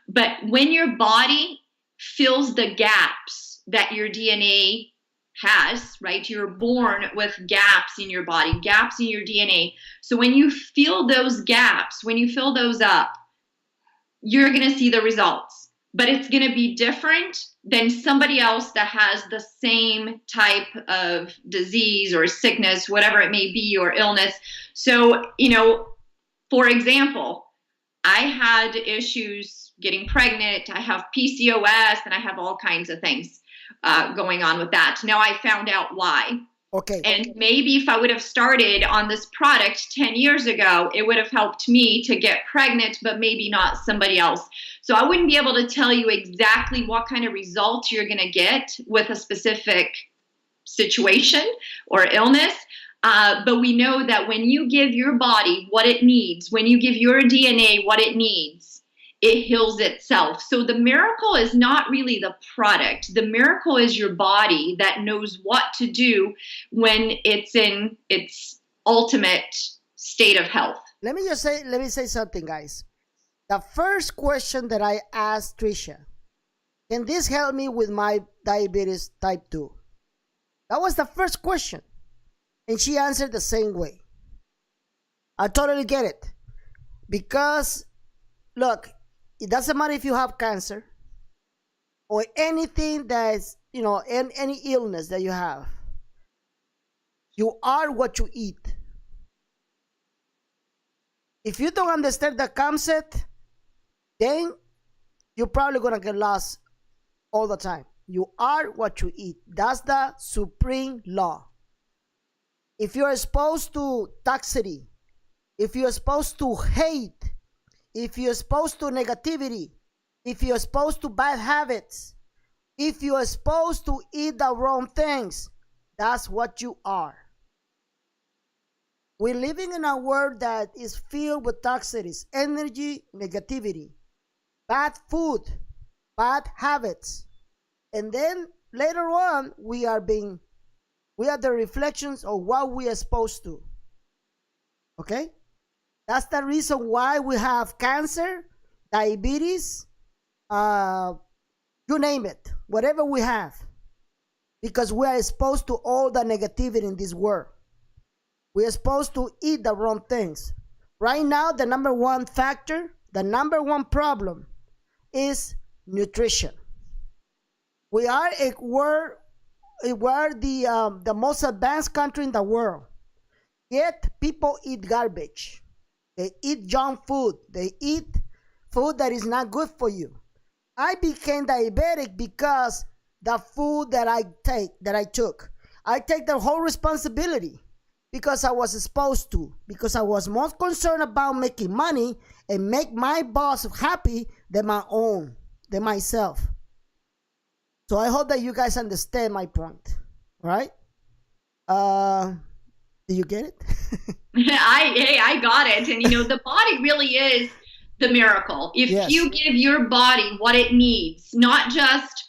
But when your body fills the gaps that your DNA has, right? You're born with gaps in your body, gaps in your DNA. So when you fill those gaps, when you fill those up, you're going to see the results. But it's going to be different than somebody else that has the same type of disease or sickness, whatever it may be, or illness. So, for example, I had issues getting pregnant. I have PCOS, and I have all kinds of things going on with that. Now I found out why. Okay. And maybe if I would have started on this product 10 years ago, it would have helped me to get pregnant, but maybe not somebody else. So I wouldn't be able to tell you exactly what kind of results you're going to get with a specific situation or illness. But we know that when you give your body what it needs, when you give your DNA what it needs, it heals itself. So the miracle is not really the product. The miracle is your body that knows what to do when it's in its ultimate state of health. Let me say something, guys. The first question that I asked Trisha, can this help me with my diabetes type 2? That was the first question. And she answered the same way. I totally get it. Because, look, it doesn't matter if you have cancer or anything that's, any illness that you have. You are what you eat. If you don't understand the concept, then you're probably going to get lost all the time. You are what you eat. That's the supreme law. If you're exposed to toxicity, if you're exposed to hate, if you're exposed to negativity, if you're exposed to bad habits, if you're exposed to eat the wrong things, that's what you are. We're living in a world that is filled with toxicities, energy, negativity, bad food, bad habits. And then later on, we are the reflections of what we are exposed to. Okay? That's the reason why we have cancer, diabetes, you name it, whatever we have. Because we are exposed to all the negativity in this world. We are supposed to eat the wrong things. Right now, the number one factor, the number one problem is nutrition. We are the most advanced country in the world. Yet people eat garbage. They eat junk food. They eat food that is not good for you. I became diabetic because the food that I took. I take the whole responsibility because I was supposed to, because I was more concerned about making money and make my boss happy than myself. So I hope that you guys understand my point, right? Do you get it? I got it. And the body really is the miracle. If you give your body what it needs, not just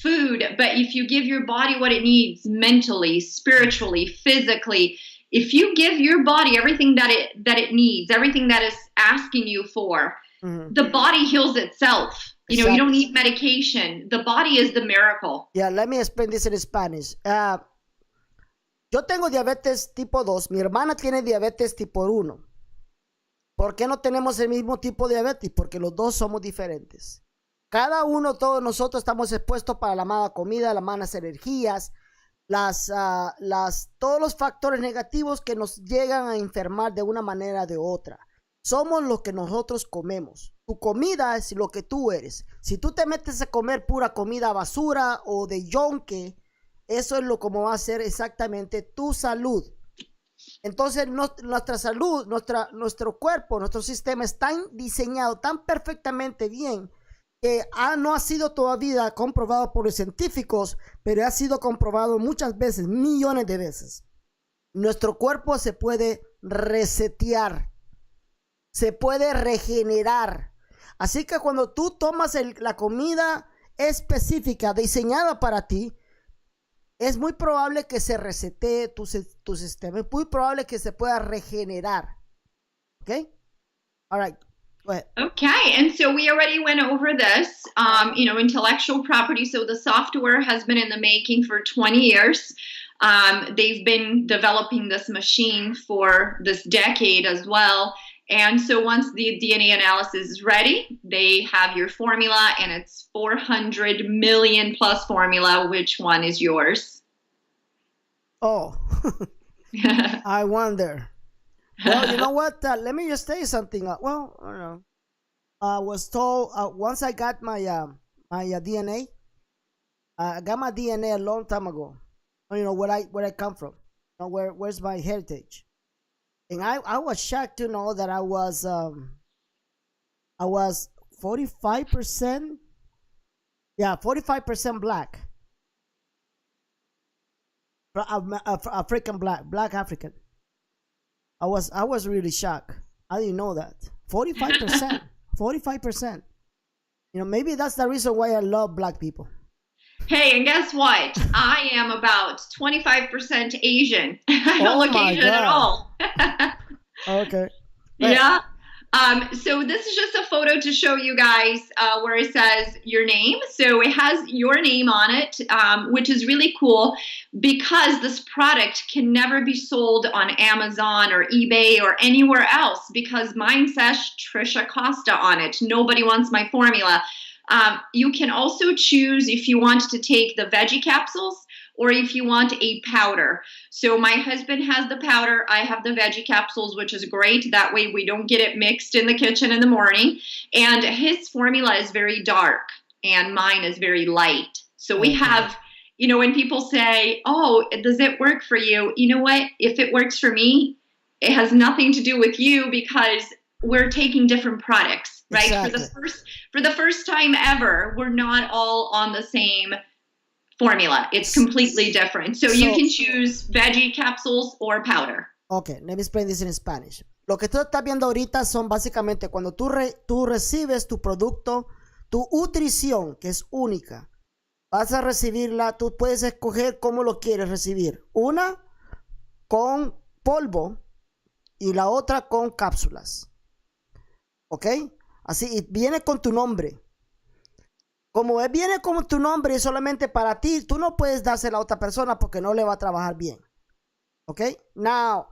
food, but if you give your body what it needs mentally, spiritually, physically, if you give your body everything that it needs, everything that it's asking you for, the body heals itself. You don't need medication. The body is the miracle. Yeah, let me explain this in Spanish. Yo tengo diabetes tipo 2. Mi hermana tiene diabetes tipo 1. ¿Por qué no tenemos el mismo tipo de diabetes? Porque los dos somos diferentes. Cada uno, todos nosotros estamos expuestos para la mala comida, las malas energías, todos los factores negativos que nos llegan a enfermar de una manera o de otra. Somos lo que nosotros comemos. Tu comida es lo que tú eres. Si tú te metes a comer pura comida basura o de yonque, eso es lo como va a ser exactamente tu salud. Entonces nuestra salud, nuestro cuerpo, nuestro sistema es tan diseñado, tan perfectamente bien, que no ha sido todavía comprobado por los científicos, pero ha sido comprobado muchas veces, millones de veces. Nuestro cuerpo se puede resetear, se puede regenerar. Así que cuando tú tomas la comida específica diseñada para ti, es muy probable que se resetee tu sistema. Es muy probable que se pueda regenerar. Okay? All right. Go ahead. Okay. And so we already went over this, intellectual property. So the software has been in the making for 20 years. They've been developing this machine for this decade as well. And so once the DNA analysis is ready, they have your formula, and it's 400 million plus formula. Which one is yours? Oh, I wonder. Well, you know what? Let me just tell you something. I don't know. I was told once I got my DNA, I got my DNA a long time ago. Where I come from. Where's my heritage? And I was shocked to know that I was 45%. Yeah, 45% black. African black African. I was really shocked. I didn't know that. 45%. 45%. Maybe that's the reason why I love black people. Hey, and guess what? I am about 25% Asian. I don't look Asian at all. Okay. Yeah. So this is just a photo to show you guys where it says your name. So it has your name on it, which is really cool because this product can never be sold on Amazon or eBay or anywhere else because mine says Trisha Costa on it. Nobody wants my formula. You can also choose if you want to take the veggie capsules or if you want a powder. So my husband has the powder. I have the veggie capsules, which is great. That way we don't get it mixed in the kitchen in the morning. And his formula is very dark and mine is very light. So we have, when people say, oh, does it work for you? You know what? If it works for me, it has nothing to do with you because we're taking different products, right? Exactly. For the first time ever, we're not all on the same formula. It's completely different. So you can choose veggie capsules or powder. Okay, let me explain this in Spanish. Lo que tú estás viendo ahorita son básicamente cuando tú recibes tu producto, tu nutrición, que es única. Vas a recibirla, tú puedes escoger cómo lo quieres recibir. Una con polvo y la otra con cápsulas. ¿Ok? Así, y viene con tu nombre. Como viene con tu nombre solamente para ti, tú no puedes dársela a otra persona porque no le va a trabajar bien. ¿Ok? Now,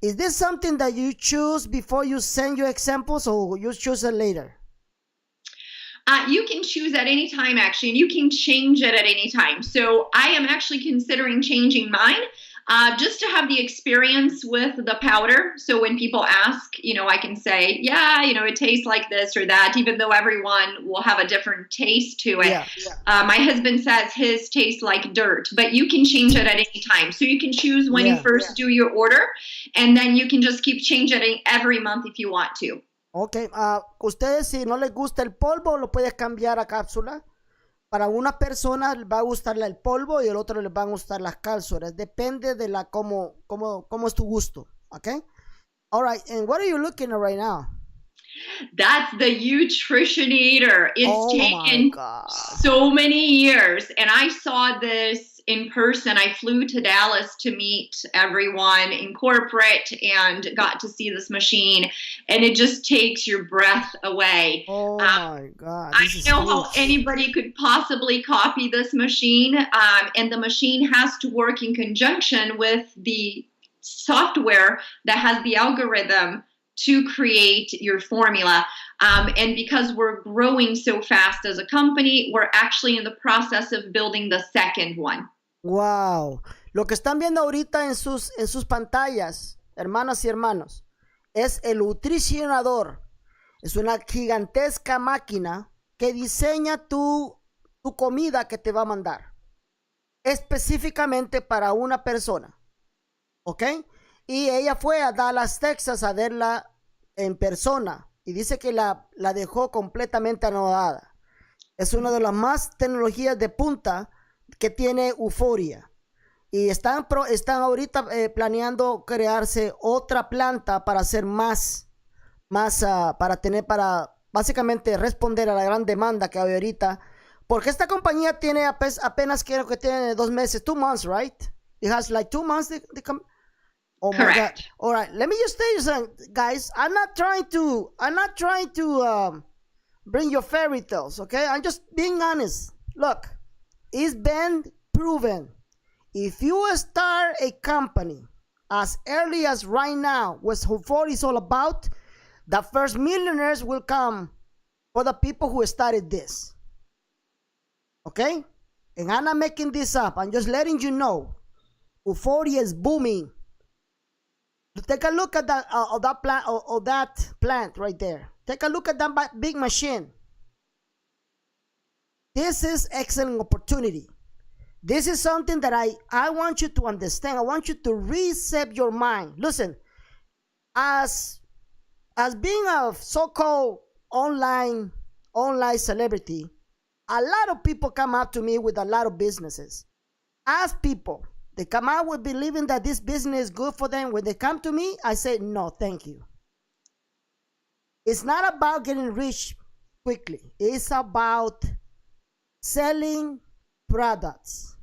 Is this something that you choose before you send your examples, or you choose it later? You can choose at any time, actually, and you can change it at any time. So I am actually considering changing mine just to have the experience with the powder. So when people ask, I can say, yeah, it tastes like this or that, even though everyone will have a different taste to it. Yeah. My husband says his tastes like dirt, but you can change it at any time. So you can choose when you first do your order, and then you can just keep changing it every month if you want to. Ok, ustedes si no les gusta el polvo, lo puedes cambiar a cápsula. Para unas personas les va a gustar el polvo y el otro les van a gustar las cápsulas. Depende de cómo es tu gusto. Ok. All right, and what are you looking at right now? That's the Nutritionator. It's taken so many years, and I saw this in person. I flew to Dallas to meet everyone in corporate and got to see this machine, and it just takes your breath away. Oh my God. I don't know how anybody could possibly copy this machine, and the machine has to work in conjunction with the software that has the algorithm to create your formula. And because we're growing so fast as a company, we're actually in the process of building the second one. Wow. Lo que están viendo ahorita en sus pantallas, hermanas y hermanos, es el nutricionador. Es una gigantesca máquina que diseña tu comida que te va a mandar. Específicamente para una persona. ¿Ok? Y ella fue a Dallas, Texas a verla en persona y dice que la dejó completamente anodada. Es una de las más tecnologías de punta que tiene Uforia. Y están ahorita planeando crearse otra planta para hacer más para básicamente responder a la gran demanda que hay ahorita. Porque esta compañía tiene apenas creo que tiene 2 meses, 2 months, right? It has like 2 months. Oh my Correct. God. All right. Let me just tell you something, guys. I'm not trying to bring your fairy tales, okay? I'm just being honest. Look, it's been proven. If you start a company as early as right now, what Uforia is all about, the first millionaires will come for the people who started this. Okay? And I'm not making this up. I'm just letting you know. Uforia is booming. Take a look at that plant right there. Take a look at that big machine. This is excellent opportunity. This is something that I want you to understand. I want you to reset your mind. Listen, as being a so-called online celebrity, a lot of people come up to me with a lot of businesses. As people, they come out with believing that this business is good for them. When they come to me, I say, no, thank you. It's not about getting rich quickly. It's about selling products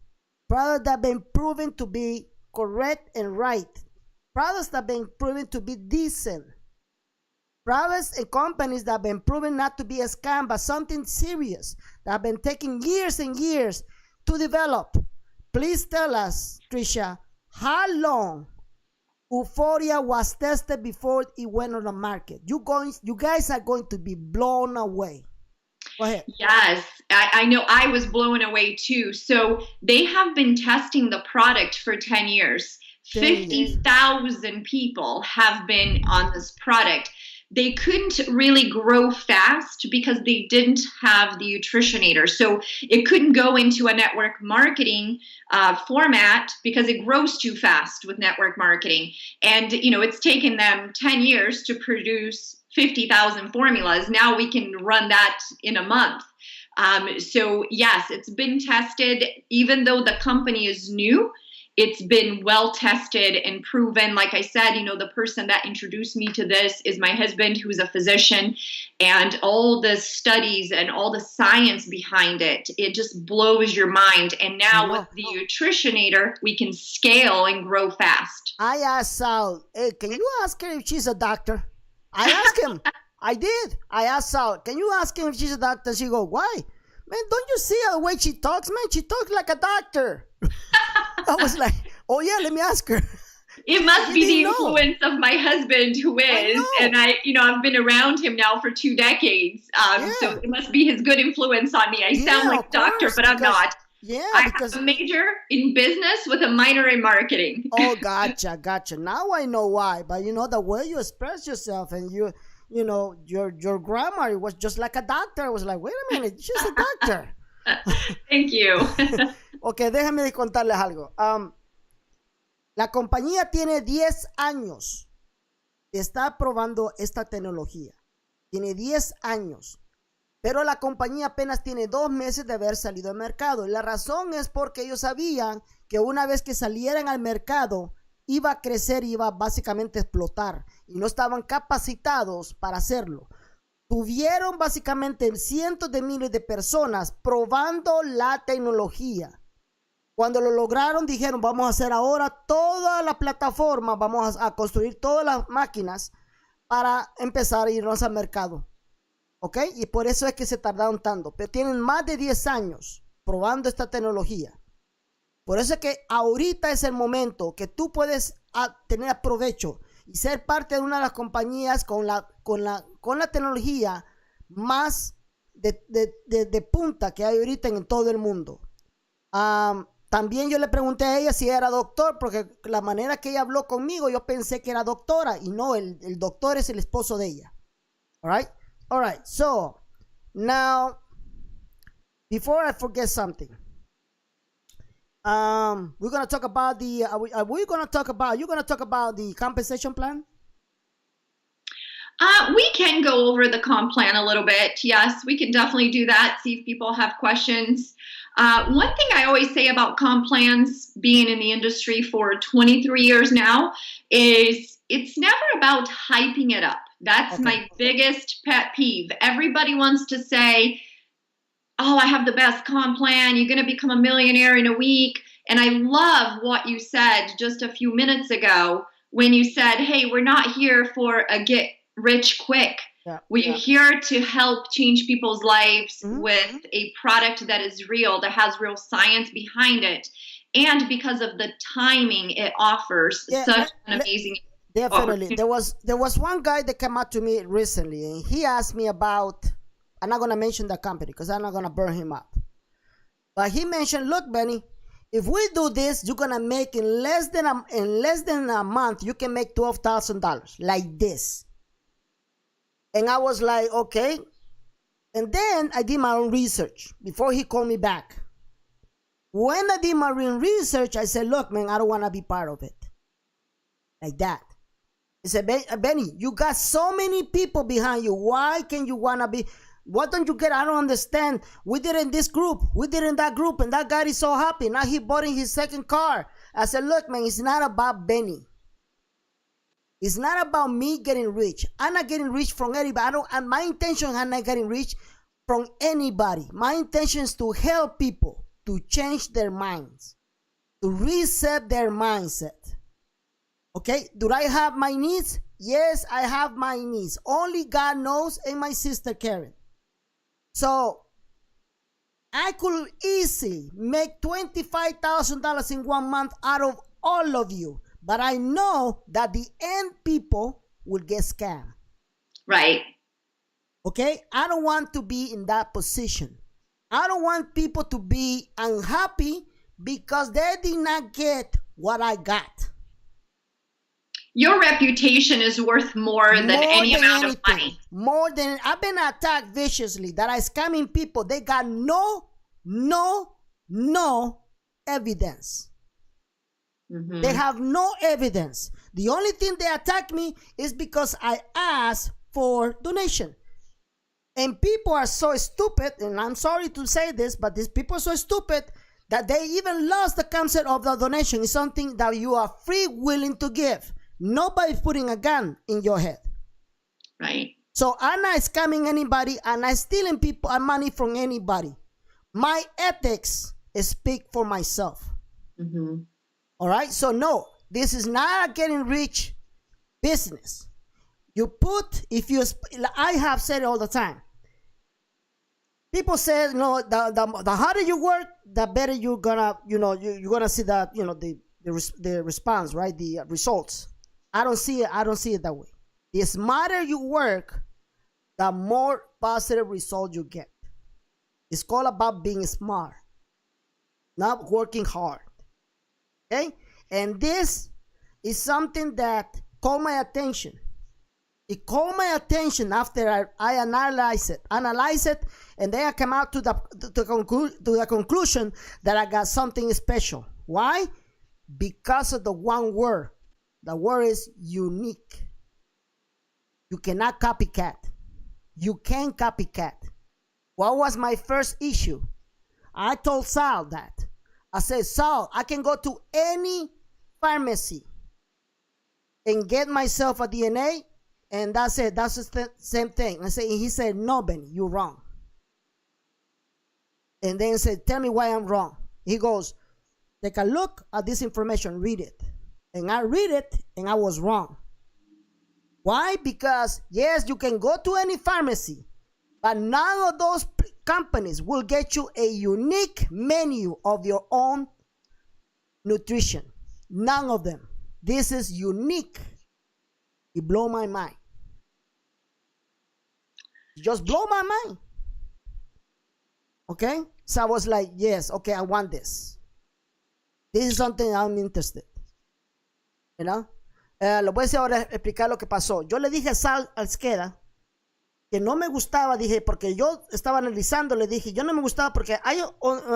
that have been proven to be correct and right, products that have been proven to be decent, products and companies that have been proven not to be a scam but something serious, that have been taking years and years to develop. Please tell us, Trisha, how long Uforia was tested before it went on the market? You guys are going to be blown away. Go ahead. Yes, I know. I was blown away too. So they have been testing the product for 10 years. 50,000 people have been on this product. They couldn't really grow fast because they didn't have the Nutritionator. So it couldn't go into a network marketing format because it grows too fast with network marketing. And, it's taken them 10 years to produce 50,000 formulas. Now we can run that in a month. So yes, it's been tested. Even though the company is new, it's been well tested and proven. Like I said, the person that introduced me to this is my husband, who's a physician, and all the studies and all the science behind it, it just blows your mind. And now with the Nutritionator, we can scale and grow fast. I asked Sal, hey, can you ask her if she's a doctor? I asked him. I did. I asked Sal, can you ask him if she's a doctor? She go, why? Man, don't you see the way she talks? Man, she talks like a doctor. I was like, oh yeah, let me ask her. It must be the know. influence of my husband, who is, and I've been around him now for 2 decades. So it must be his good influence on me. I sound like a doctor, but I'm not. Yeah, I because have a major in business with a minor in marketing. Oh, gotcha. Now I know why. But the way you express yourself and your grammar was just like a doctor. I was like, wait a minute, she's a doctor. Thank you. Ok, déjame contarles algo. La compañía tiene 10 años de estar probando esta tecnología. Tiene 10 años. Pero la compañía apenas tiene 2 meses de haber salido al mercado. Y la razón es porque ellos sabían que una vez que salieran al mercado, iba a crecer, iba básicamente a explotar. Y no estaban capacitados para hacerlo. Tuvieron básicamente cientos de miles de personas probando la tecnología. Cuando lo lograron, dijeron, vamos a hacer ahora toda la plataforma, vamos a construir todas las máquinas para empezar a irnos al mercado. ¿Ok? Y por eso es que se tardaron tanto. Pero tienen más de 10 años probando esta tecnología. Por eso es que ahorita es el momento que tú puedes tener provecho y ser parte de una de las compañías con la tecnología más de punta que hay ahorita en todo el mundo. También yo le pregunté a ella si era doctor, porque la manera que ella habló conmigo, yo pensé que era doctora, y no, el doctor es el esposo de ella. All right, so now, before I forget something, we're going to talk about are you going to talk about the compensation plan? We can go over the comp plan a little bit. Yes, we can definitely do that. See if people have questions. One thing I always say about comp plans, being in the industry for 23 years now, is it's never about hyping it up. That's my biggest pet peeve. Everybody wants to say, oh, I have the best comp plan. You're going to become a millionaire in a week. And I love what you said just a few minutes ago when you said, hey, we're not here for a get rich quick. We're here to help change people's lives with a product that is real, that has real science behind it. And because of the timing it offers such an amazing Definitely. There was one guy that came out to me recently, and he asked me about, I'm not going to mention the company because I'm not going to burn him up. But he mentioned, look, Benny, if we do this, you're going to make in less than a month, you can make $12,000 like this. And I was like, okay. And then I did my own research before he called me back. When I did my own research, I said, look, man, I don't want to be part of it. Like that. He said, Benny, you got so many people behind you. Why can you want to be? What don't you get? I don't understand. We did in this group. We did in that group. And that guy is so happy. Now he bought in his second car. I said, look, man, it's not about Benny. It's not about me getting rich. I'm not getting rich from anybody. My intention is not getting rich from anybody. My intention is to help people to change their minds, to reset their mindset. Okay, do I have my needs? Yes, I have my needs. Only God knows, and my sister Karen. So I could easily make $25,000 in 1 month out of all of you. But I know that the end people will get scammed. Right. Okay? I don't want to be in that position. I don't want people to be unhappy because they did not get what I got. Your reputation is worth more than any amount of money. More than, I've been attacked viciously that I scamming people. They got no evidence. Mm-hmm. They have no evidence. The only thing they attack me is because I asked for donation. And people are so stupid, and I'm sorry to say this, but these people are so stupid that they even lost the concept of the donation. It's something that you are free willing to give. Nobody's putting a gun in your head. Right. So I'm not scamming anybody. I'm not stealing people and money from anybody. My ethics speak for myself. Mm-hmm. All right. So no, this is not a getting rich business. You put, I have said it all the time. People say, the harder you work, the better you're gonna, you're gonna see that, the the response, right? The results. I don't see it that way. The smarter you work, the more positive result you get. It's all about being smart, not working hard. Okay? And this is something that caught my attention. It caught my attention after I analyze it, and then I came out to the conclusion that I got something special. Why? Because of the one word. The word is unique. You cannot copycat. You can't copycat. What was my first issue? I told Sal that. I said, Sal, I can go to any pharmacy and get myself a DNA, and that's it. That's the same thing. He said, no, Benny, you're wrong. And then he said, tell me why I'm wrong. He goes, take a look at this information, read it. And I read it, and I was wrong. Why? Because, yes, you can go to any pharmacy, but none of those companies will get you a unique menu of your own nutrition. None of them. This is unique. It blew my mind. It just blew my mind. Okay? So I was like, yes, okay, I want this. This is something I'm interested. You know? Lo voy a decir ahora, explicar lo que pasó. Yo le dije a Sal Alzqueda que no me gustaba, dije, porque yo estaba analizando, le dije, yo no me gustaba porque hay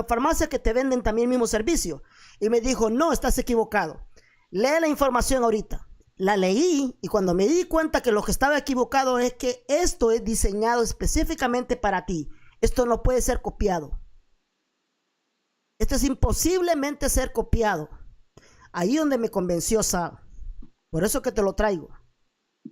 farmacias que te venden también el mismo servicio. Y me dijo, no, estás equivocado. Lee la información ahorita. La leí y cuando me di cuenta que lo que estaba equivocado es que esto es diseñado específicamente para ti. Esto no puede ser copiado. Esto es imposiblemente ser copiado. Ahí donde me convenció Sal. Por eso que te lo traigo.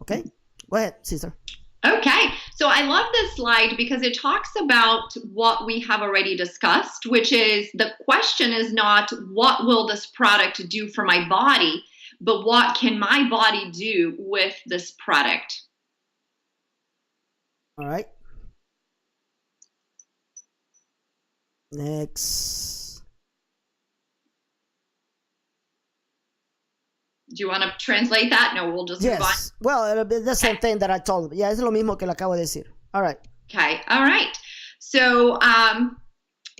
Okay? Go ahead, sister. Okay, so I love this slide because it talks about what we have already discussed, which is the question is not what will this product do for my body, but what can my body do with this product? All right. Next. Do you want to translate that? No, we'll just move on. Well, it'll be the same thing that I told him. Yeah, es lo mismo que le acabo de decir. All right. Okay. All right. So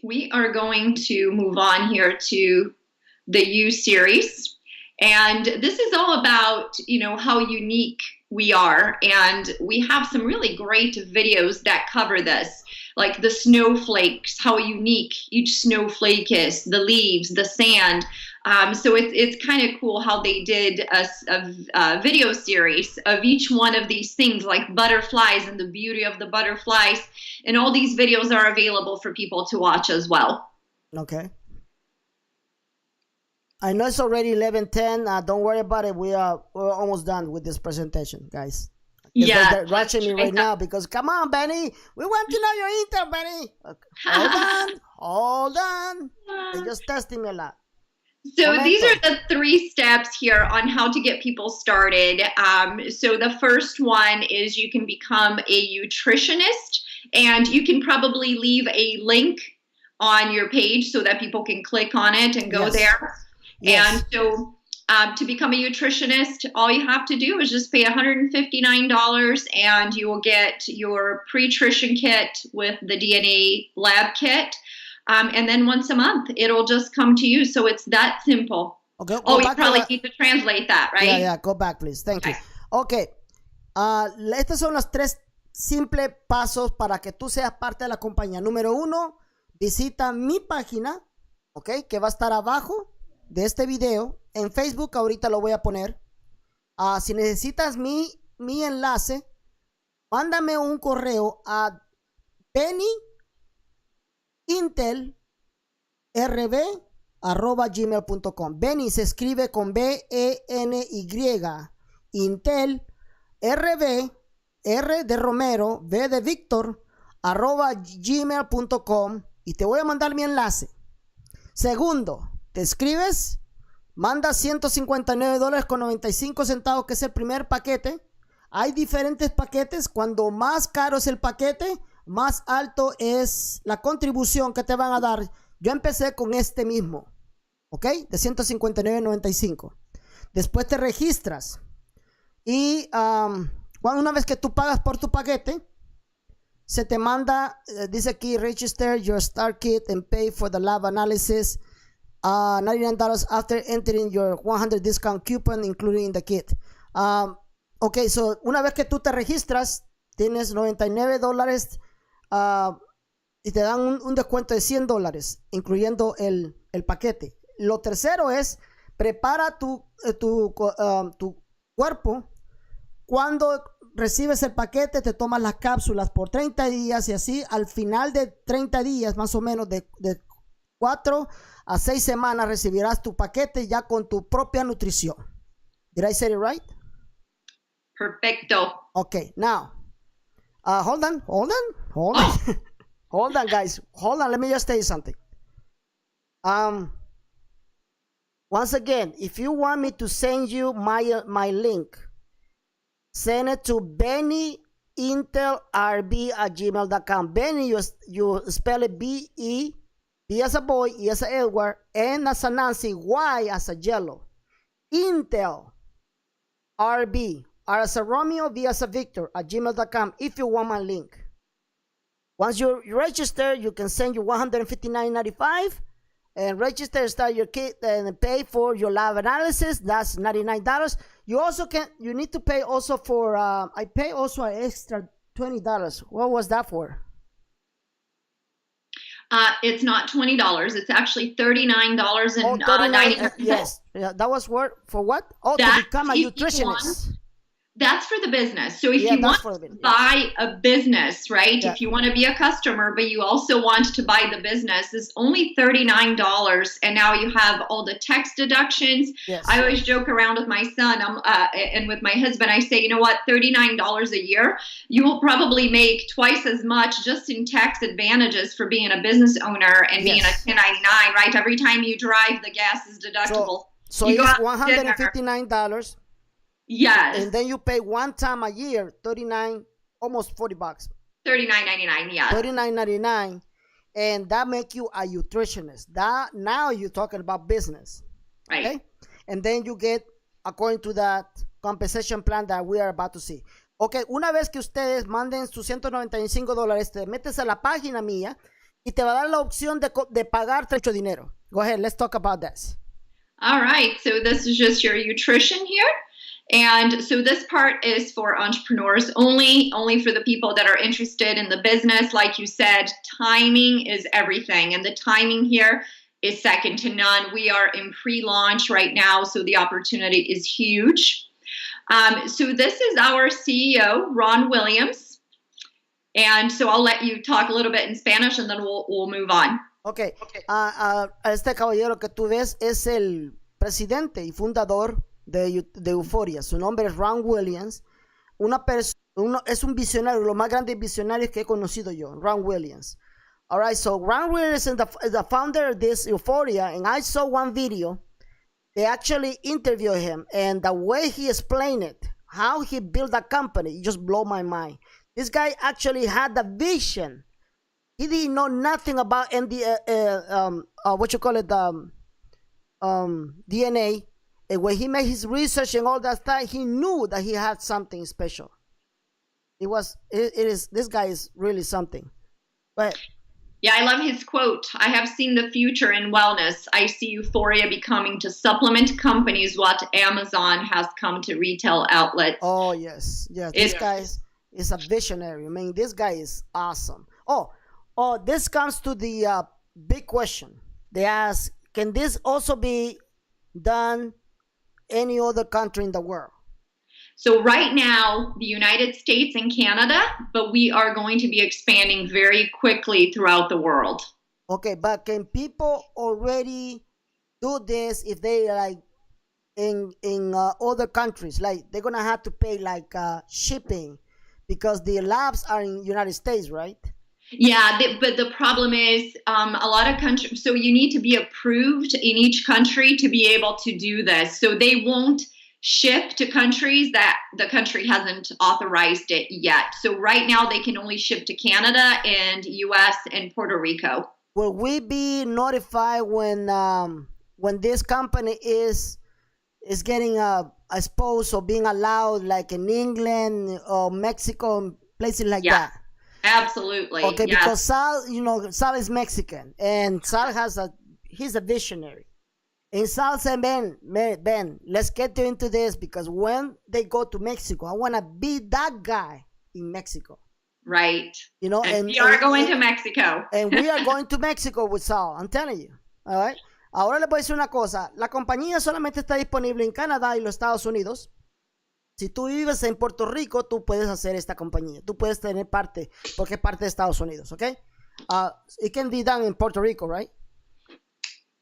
we are going to move on here to the U series. And this is all about, how unique we are. And we have some really great videos that cover this, like the snowflakes, how unique each snowflake is, the leaves, the sand. So it's kind of cool how they did a video series of each one of these things, like butterflies and the beauty of the butterflies. And all these videos are available for people to watch as well. Okay. I know it's already 11:10. Don't worry about it. We're almost done with this presentation, guys. Yeah. They're rushing me right now because, come on, Benny. We want to know your intel, Benny. Okay. Hold on. They're just testing me a lot. So these are the 3 steps here on how to get people started. So the first one is you can become a nutritionist, and you can probably leave a link on your page so that people can click on it and go there. Yes. And so to become a nutritionist, all you have to do is just pay $159 and you will get your pre-nutrition kit with the DNA lab kit. And then once a month, it'll just come to you. So it's that simple. Okay. You probably need to translate that, right? Yeah. Go back, please. Thank you. Okay. Estos son los 3 simples pasos para que tú seas parte de la compañía. Número 1, visita mi página, okay, que va a estar abajo de este video. En Facebook ahorita lo voy a poner. Si necesitas mi enlace, mándame un correo a bennyintelrb@gmail.com. Benny se escribe con B-E-N-Y. Intel RB, R de Romero, V de Víctor, @gmail.com, y te voy a mandar mi enlace. Segundo, te escribes, manda $159.95, que es el primer paquete. Hay diferentes paquetes. Cuando más caro es el paquete, más alto es la contribución que te van a dar. Yo empecé con este mismo. ¿ok? De $159.95. Después te registras y una vez que tú pagas por tu paquete, se te manda, dice aquí, register your start kit and pay for the lab analysis, $99 after entering your 100 discount coupon including in the kit. Ok, so una vez que tú te registras, tienes $99 y te dan un descuento de $100, incluyendo el paquete. Lo tercero es, prepara tu cuerpo. Cuando recibes el paquete, te tomas las cápsulas por 30 días y así al final de 30 días, más o menos de 4 a 6 semanas, recibirás tu paquete ya con tu propia nutrición. Did I say it right? Perfecto. Okay, now, hold on. Hold on, guys. Hold on, let me just tell you something. Once again, if you want me to send you my link, send it to BennyIntelRB@gmail.com. Benny, you spell it B-E, B as a boy, E as a Edward, N as a Nancy, Y as a yellow. Intel RB, R as a Romeo, V as a Victor, @gmail.com if you want my link. Once you register, you can send you $159.95 and register, start your kit, and pay for your lab analysis. That's $99. You need to pay also for, I pay also an extra $20. What was that for? It's not $20. It's actually $39.99. $39, yes. Yeah, that was for what? Oh, to become a nutritionist. That's for the business. So if you want to buy a business, right? If you want to be a customer, but you also want to buy the business, it's only $39. And now you have all the tax deductions. Yes. I always joke around with my son and with my husband. I say, you know what, $39 a year, you will probably make twice as much just in tax advantages for being a business owner and being a 1099, right? Every time you drive, the gas is deductible. So it's $159. Yes. And then you pay one time a year, almost $40. $39.99, yeah. $39.99, and that make you a nutritionist. That now you're talking about business, right? Okay? And then you get according to that compensation plan that we are about to see. Okay, una vez que ustedes manden sus $195, te metes a la página mía y te va a dar la opción de pagar mucho dinero. Go ahead, let's talk about this. All right, so this is just your nutrition here. And so this part is for entrepreneurs only for the people that are interested in the business. Like you said, timing is everything. And the timing here is second to none. We are in pre-launch right now, so the opportunity is huge. So this is our CEO, Ron Williams. And so I'll let you talk a little bit in Spanish and then we'll move on. Okay. Este caballero que tú ves es el presidente y fundador de Uforia. Su nombre es Ron Williams. Es un visionario, los más grandes visionarios que he conocido yo, Ron Williams. All right, so Ron Williams is the founder of this Uforia, and I saw one video. They actually interviewed him, and the way he explained it, how he built a company, it just blew my mind. This guy actually had the vision. He didn't know nothing about DNA. And when he made his research and all that stuff, he knew that he had something special. This guy is really something. But yeah, I love his quote. I have seen the future in wellness. I see Uforia becoming to supplement companies what Amazon has come to retail outlets. Oh, yes. This guy is a visionary. I mean, this guy is awesome. Oh, this comes to the big question. They ask, can this also be done any other country in the world? So right now, the United States and Canada, but we are going to be expanding very quickly throughout the world. Okay, but can people already do this if they like in other countries? Like they're gonna have to pay like shipping because the labs are in United States, right? Yeah, but the problem is a lot of countries, so you need to be approved in each country to be able to do this. So they won't ship to countries that the country hasn't authorized it yet. So right now they can only ship to Canada and US and Puerto Rico. Will we be notified when when this company is getting exposed or being allowed, like in England or Mexico and places like that. Absolutely. Okay, yes. because Sal is Mexican, and Sal he's a visionary. And Sal said, Ben, let's get into this, because when they go to Mexico, I want to be that guy in Mexico. Right. And we are going to Mexico. And we are going to Mexico with Sal, I'm telling you. All right. Ahora les voy a decir una cosa. La compañía solamente está disponible en Canadá y los Estados Unidos. Si tú vives en Puerto Rico, tú puedes hacer esta compañía. Tú puedes tener parte, porque es parte de Estados Unidos, ¿ok? It can be done in Puerto Rico, right?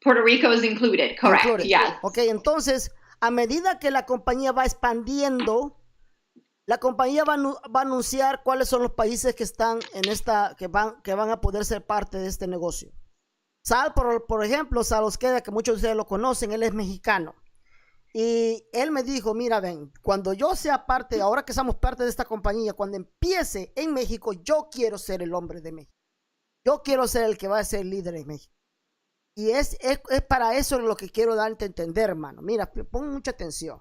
Puerto Rico is included, correct. Included. Yes. Ok, entonces, a medida que la compañía va expandiendo, la compañía va a anunciar cuáles son los países que están en que van a poder ser parte de este negocio. Sal, por ejemplo, Sal Osqueda, que muchos de ustedes lo conocen, él es mexicano. Y él me dijo, mira, Ben, cuando yo sea parte, ahora que somos parte de esta compañía, cuando empiece en México, yo quiero ser el hombre de México. Yo quiero ser el que va a ser líder en México. Y es para eso lo que quiero darte a entender, hermano. Mira, pon mucha atención.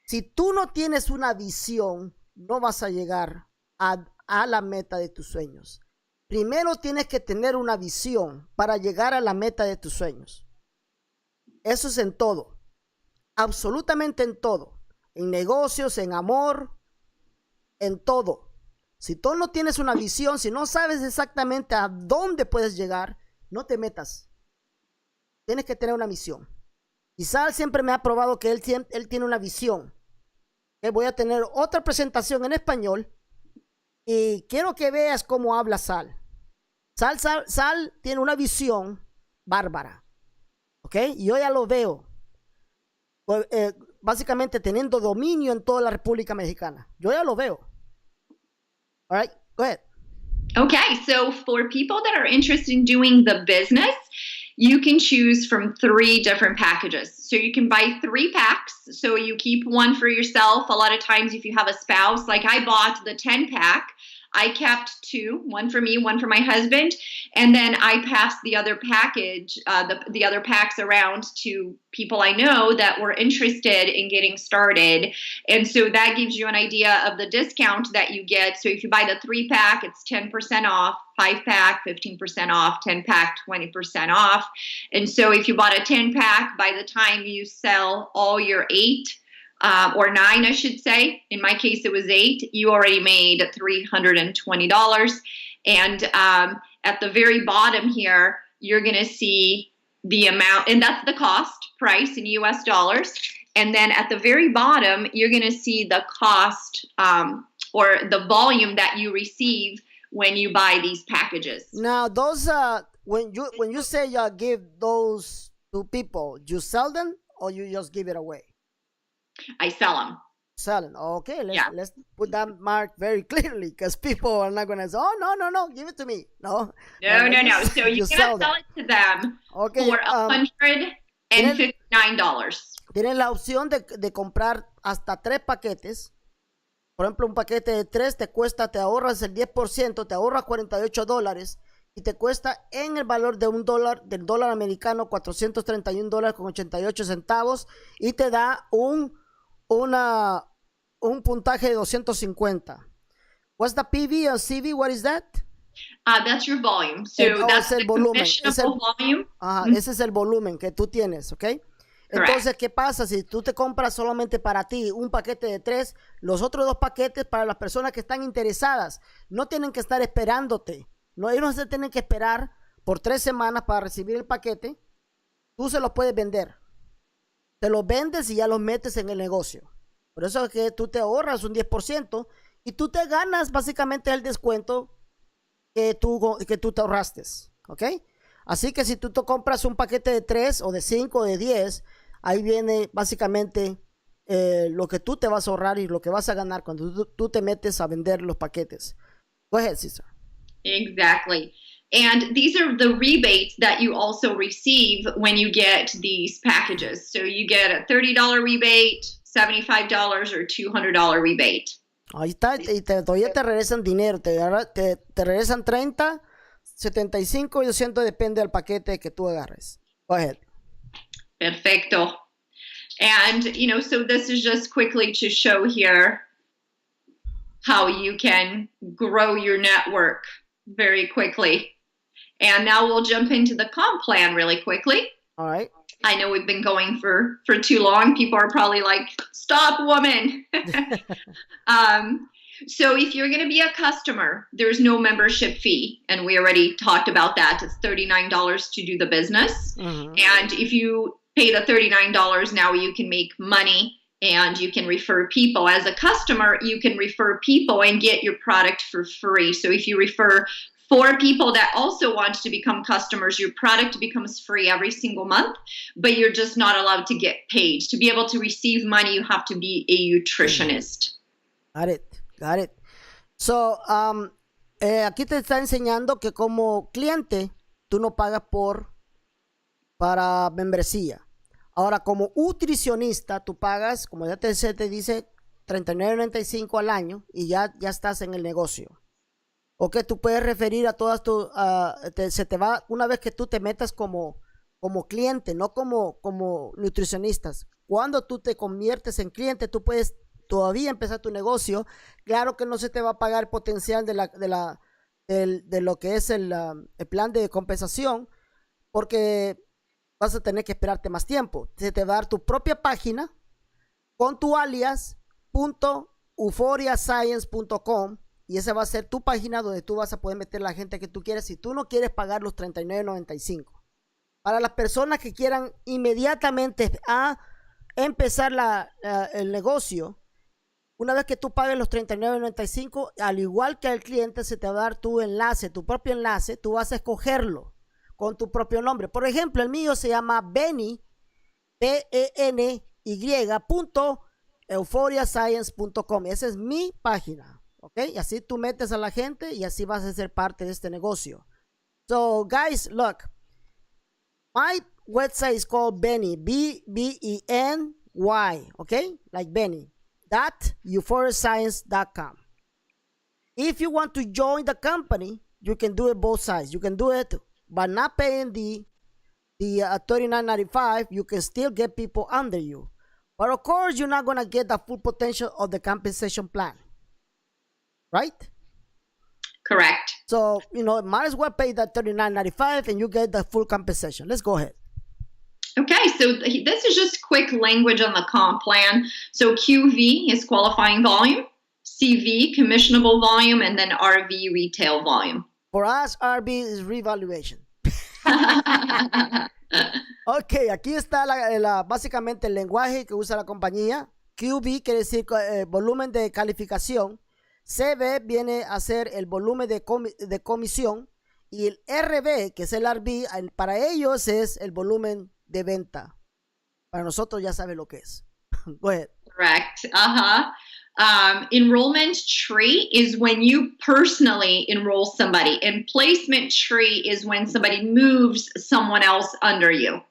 Si tú no tienes una visión, no vas a llegar a la meta de tus sueños. Primero tienes que tener una visión para llegar a la meta de tus sueños. Eso es en todo. Absolutamente en todo. En negocios, en amor, en todo. Si tú no tienes una visión, si no sabes exactamente a dónde puedes llegar, no te metas. Tienes que tener una misión. Y Sal siempre me ha probado que él tiene una visión. Voy a tener otra presentación en español y quiero que veas cómo habla Sal. Sal tiene una visión bárbara. ¿Ok? Y yo ya lo veo. Básicamente teniendo dominio en toda la República Mexicana. Yo ya lo veo. All right, go ahead. Okay, so for people that are interested in doing the business, you can choose from 3 different packages. So you can buy 3 packs. So you keep one for yourself. A lot of times if you have a spouse, like I bought the 10 pack, I kept 2, one for me, one for my husband, and then I passed the other package, the other packs around to people I know that were interested in getting started. And so that gives you an idea of the discount that you get. So if you buy the 3 pack, it's 10% off, 5 pack, 15% off, 10 pack, 20% off. And so if you bought a 10 pack, by the time you sell all your 8, or 9, I should say. In my case, it was 8. You already made $320. And at the very bottom here, you're going to see the amount, and that's the cost price in US dollars. And then at the very bottom, you're going to see the cost or the volume that you receive when you buy these packages. Now, those when you say you give those to people, you sell them or you just give it away? I sell them. Selling. Okay, let's put that mark very clearly, because people are not going to say, oh, no, give it to me. No. No. So you're going to sell it to them for $159. Tienen la opción de comprar hasta 3 paquetes. Por ejemplo, un paquete de 3 te ahorras el 10%, te ahorras $48 y te cuesta en el valor de del dólar americano, $431.88, y te da un puntaje de 250. What's the PV or CV? What is that? That's your volume. So that's el volumen. volume. Ese es el volumen que tú tienes, ¿ok? Entonces, ¿qué pasa? Si tú te compras solamente para ti un paquete de 3, los otros 2 paquetes para las personas que están interesadas, no tienen que estar esperándote. No, ellos no se tienen que esperar por 3 semanas para recibir el paquete. Tú se los puedes vender. Te los vendes y ya los metes en el negocio. Por eso es que tú te ahorras un 10% y tú te ganas básicamente el descuento que tú te ahorraste. ¿Ok? Así que si tú te compras un paquete de 3 o de 5 o de 10, ahí viene básicamente lo que tú te vas a ahorrar y lo que vas a ganar cuando tú te metes a vender los paquetes. Go ahead, sister. Exactly. And these are the rebates that you also receive when you get these packages. So you get a $30 rebate, $75 or $200 rebate. Ahí está, y todavía te regresan dinero, te regresan 30, 75 y 200, depende del paquete que tú agarres. Go ahead. Perfecto. And, so this is just quickly to show here how you can grow your network very quickly. And now we'll jump into the comp plan really quickly. All right. I know we've been going for too long. People are probably like, stop, woman. So if you're going to be a customer, there's no membership fee. And we already talked about that. It's $39 to do the business. Mm-hmm. And if you pay the $39, now you can make money and you can refer people. As a customer, you can refer people and get your product for free. So if you refer 4 people that also want to become customers, your product becomes free every single month, but you're just not allowed to get paid. To be able to receive money, you have to be a nutritionist. Got it. So, aquí te está enseñando que como cliente, tú no pagas para membresía. Ahora, como nutricionista, tú pagas, como ya te dice, $39.95 al año y ya estás en el negocio. Ok, tú puedes referir a todas se te va, una vez que tú te metas como cliente, no como nutricionistas. Cuando tú te conviertes en cliente, tú puedes todavía empezar tu negocio. Claro que no se te va a pagar el potencial de lo que es el plan de compensación, porque vas a tener que esperarte más tiempo. Se te va a dar tu propia página con tu alias .uforiascience.com y esa va a ser tu página donde tú vas a poder meter la gente que tú quieres si tú no quieres pagar los $39.95. Para las personas que quieran inmediatamente empezar el negocio, una vez que tú pagues los $39.95, al igual que al cliente, se te va a dar tu enlace, tu propio enlace. Tú vas a escogerlo con tu propio nombre. Por ejemplo, el mío se llama Benny, euforiascience.com. Esa es mi página, ¿ok? Y así tú metes a la gente y así vas a ser parte de este negocio. So, guys, look. My website is called Benny, B-E-N-Y, okay? Like Benny. .uforiascience.com. If you want to join the company, you can do it both sides. You can do it by not paying the $39.95. You can still get people under you. But of course, you're not going to get the full potential of the compensation plan. Right? Correct. So, might as well pay that $39.95 and you get the full compensation. Let's go ahead. Okay, so this is just quick language on the comp plan. So QV is qualifying volume, CV, commissionable volume, and then RV, retail volume. For us, RV is revaluation. Ok, aquí está básicamente el lenguaje que usa la compañía. QV quiere decir volumen de calificación. CV viene a ser el volumen de comisión. Y el RV, que es el RV, para ellos es el volumen de venta. Para nosotros ya sabe lo que es. Go ahead. Correct. Enrollment tree is when you personally enroll somebody, and placement tree is when somebody moves someone else under you.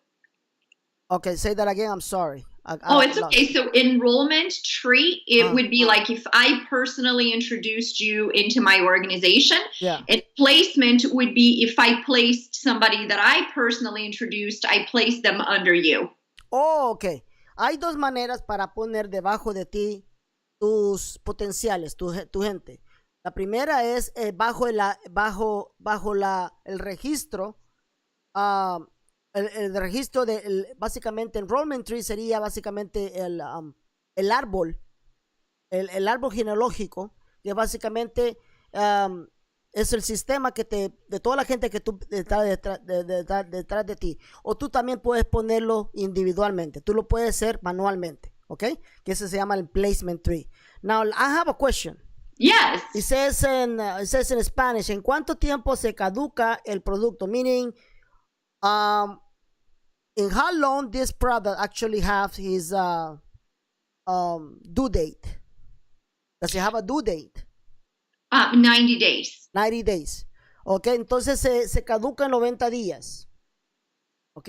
Okay, say that again. I'm sorry. It's okay. So enrollment tree, it would be like if I personally introduced you into my organization. Yeah. And placement would be if I placed somebody that I personally introduced, I placed them under you. Oh, okay. Hay dos maneras para poner debajo de ti tus potenciales, tu gente. La primera es bajo el registro. El registro básicamente enrollment tree sería básicamente el árbol, el árbol genealógico, que básicamente es el sistema de toda la gente que tú detrás de ti. O tú también puedes ponerlo individualmente, tú lo puedes hacer manualmente, ¿ok? Que ese se llama el placement tree. Now, I have a question. Yes. It says in Spanish, ¿en cuánto tiempo se caduca el producto? Meaning, in how long this product actually have his due date? Does it have a due date? 90 days. 90 days. Ok, entonces se caduca en 90 días. Ok?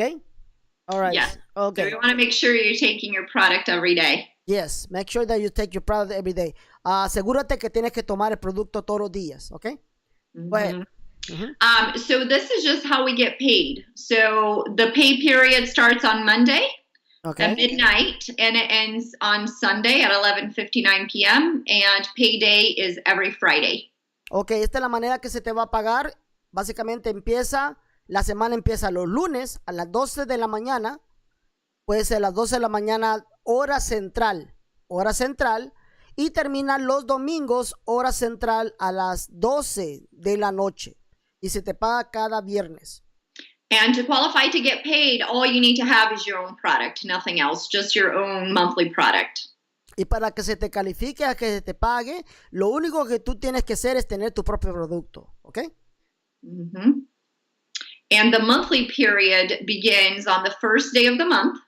All right. Yeah. Okay. So you want to make sure you're taking your product every day. Yes, make sure that you take your product every day. Asegúrate que tienes que tomar el producto todos los días. Ok? Mm-hmm. Go ahead. So this is just how we get paid. So the pay period starts on Monday at midnight, and it ends on Sunday at 11:59 p.m. And payday is every Friday. Ok, esta es la manera que se te va a pagar. Básicamente la semana empieza los lunes a las 12 de la mañana. Puede ser a las 12 de la mañana, hora central, y termina los domingos, hora central, a las 12 de la noche. Y se te paga cada viernes. And to qualify to get paid, all you need to have is your own product, nothing else, just your own monthly product. Y para que se te califique, a que se te pague, lo único que tú tienes que hacer es tener tu propio producto, ¿ok? And the monthly period begins on the first day of the month.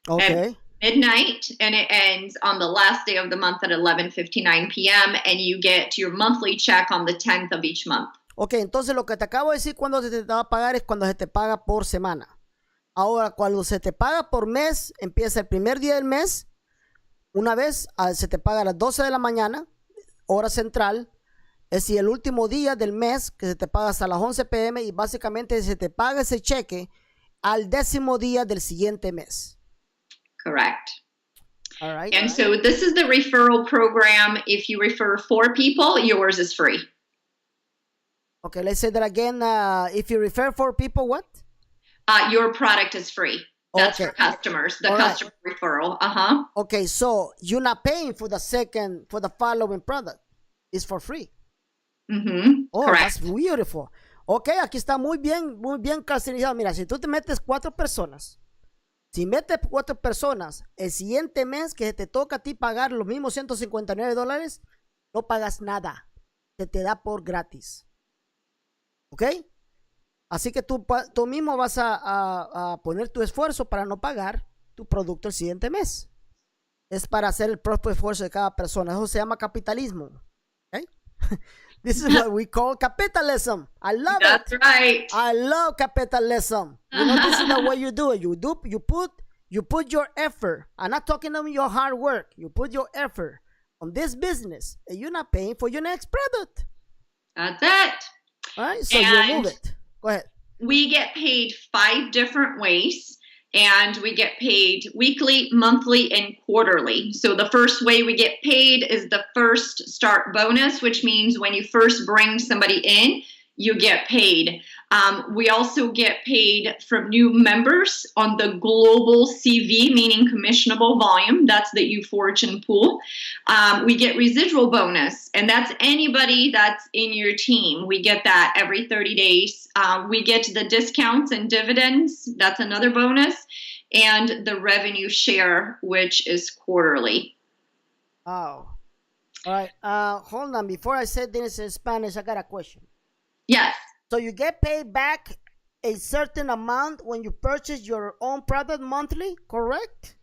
At midnight, and it ends on the last day of the month at 11:59 p.m. and you get your monthly check on the 10th of each month. Ok, entonces lo que te acabo de decir cuando se te va a pagar es cuando se te paga por semana. Ahora, cuando se te paga por mes, empieza el primer día del mes. Una vez se te paga a las 12 de la mañana, hora central. Es decir, el último día del mes que se te paga hasta las 11 p.m. y básicamente se te paga ese cheque al 10º día del siguiente mes. Correct. All right. And so this is the referral program. If you refer 4 people, yours is free. Okay, let's say that again. If you refer 4 people, what? Your product is free. That's for customers. The customer referral. Okay, so you're not paying for the following product. It's for free. Oh, correct. That's beautiful. Okay, aquí está muy bien clasificado. Mira, si tú te metes 4 personas. Si metes 4 personas, el siguiente mes que te toca a ti pagar los mismos $159, no pagas nada. Se te da por gratis. ¿Ok? Así que tú mismo vas a poner tu esfuerzo para no pagar tu producto el siguiente mes. Es para hacer el propio esfuerzo de cada persona. Eso se llama capitalismo. ¿Ok? This is what we call capitalism. I love it. That's right. I love capitalism. You know, this is the way you do it. You put your effort. I'm not talking about your hard work. You put your effort on this business, and you're not paying for your next product. That's it. All right, so you move it. Go ahead. We get paid 5 different ways. And we get paid weekly, monthly, and quarterly. So the first way we get paid is the first start bonus, which means when you first bring somebody in, you get paid. We also get paid from new members on the global CV, meaning commissionable volume. That's the Ufortune pool. We get residual bonus, and that's anybody that's in your team. We get that every 30 days. We get the discounts and dividends. That's another bonus. And the revenue share, which is quarterly. Oh. All right. Hold on. Before I say this in Spanish, I got a question. Yes. So you get paid back a certain amount when you purchase your own product monthly, correct?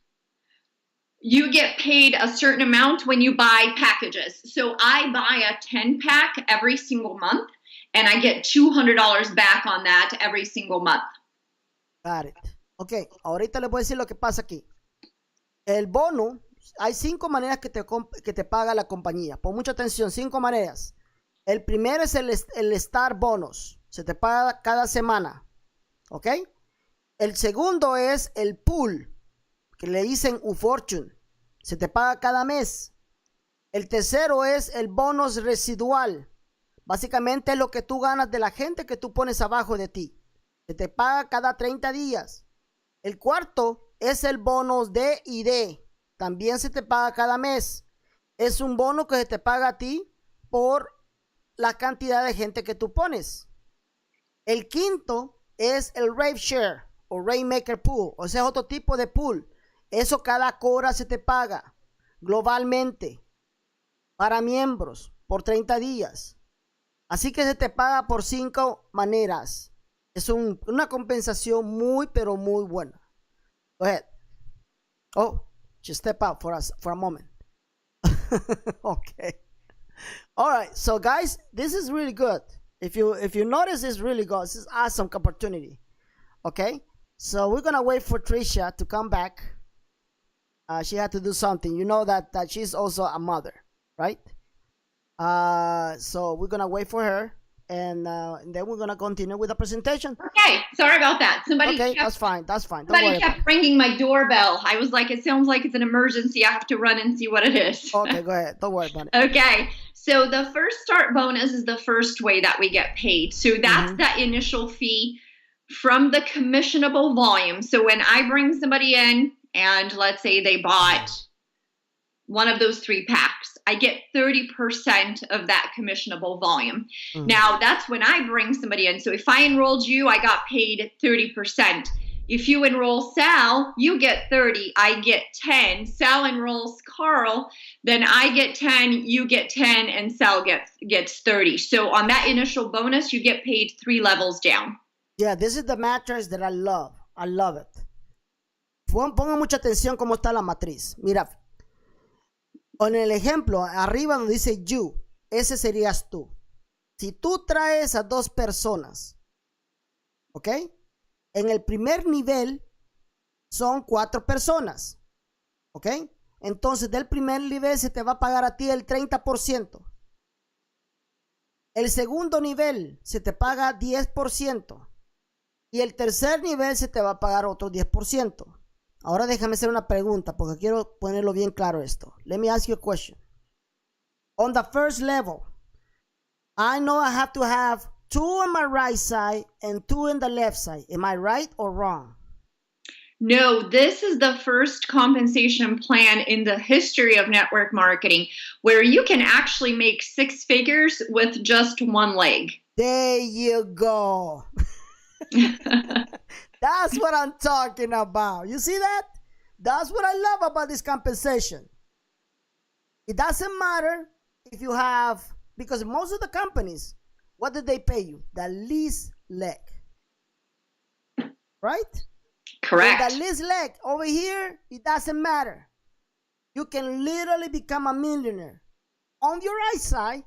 You get paid a certain amount when you buy packages. So I buy a 10-pack every single month, and I get $200 back on that every single month. Got it. Ok, ahorita les voy a decir lo que pasa aquí. El bono, hay 5 maneras que te paga la compañía. Pon mucha atención, 5 maneras. El primero es el Star Bonus. Se te paga cada semana. ¿Ok? El segundo es el Pool, que le dicen Ufortune. Se te paga cada mes. El tercero es el bonus residual. Básicamente es lo que tú ganas de la gente que tú pones abajo de ti. Se te paga cada 30 días. El cuarto es el bonus D&D. También se te paga cada mes. Es un bono que se te paga a ti por la cantidad de gente que tú pones. El quinto es el Rave Share o Rainmaker Pool. O sea, otro tipo de pool. Eso cada hora se te paga globalmente para miembros por 30 días. Así que se te paga por 5 maneras. Es una compensación muy, pero muy buena. Go ahead. Oh, just step out for a moment. Okay. All right. So, guys, this is really good. If you notice, it's really good. This is awesome opportunity. Okay. So we're gonna wait for Trisha to come back. She had to do something. You know that she's also a mother, right? So we're gonna wait for her and then we're gonna continue with the presentation. Okay, sorry about that. Okay, that's fine. Don't somebody worry kept ringing my doorbell. I was like, it sounds like it's an emergency. I have to run and see what it is. Okay, go ahead. Don't worry about it. Okay, so the first start bonus is the first way that we get paid. So that's that initial fee from the commissionable volume. So when I bring somebody in and let's say they bought one of those 3 packs, I get 30% of that commissionable volume. Now, that's when I bring somebody in. So if I enrolled you, I got paid 30%. If you enroll Sal, you get 30, I get 10. Sal enrolls Carl, then I get 10, you get 10, and Sal gets 30. So on that initial bonus, you get paid 3 levels down. Yeah, this is the matrix that I love. I love it. Pongan mucha atención cómo está la matriz. Mira, en el ejemplo, arriba donde dice you, ese serías tú. Si tú traes a 2 personas, ¿ok? En el primer nivel son 4 personas, ¿ok? Entonces del primer nivel se te va a pagar a ti el 30%. El segundo nivel se te paga 10%. Y el tercer nivel se te va a pagar otro 10%. Ahora déjame hacer una pregunta porque quiero ponerlo bien claro esto. Let me ask you a question. On the first level, I know I have to have 2 on my right side and 2 on the left side. Am I right or wrong? No, this is the first compensation plan in the history of network marketing where you can actually make 6 figures with just 1 leg. There you go. That's what I'm talking about. You see that? That's what I love about this compensation. It doesn't matter if you have, because most of the companies, what did they pay you? The least leg. Right? Correct. And the least leg over here, it doesn't matter. You can literally become a millionaire on your right side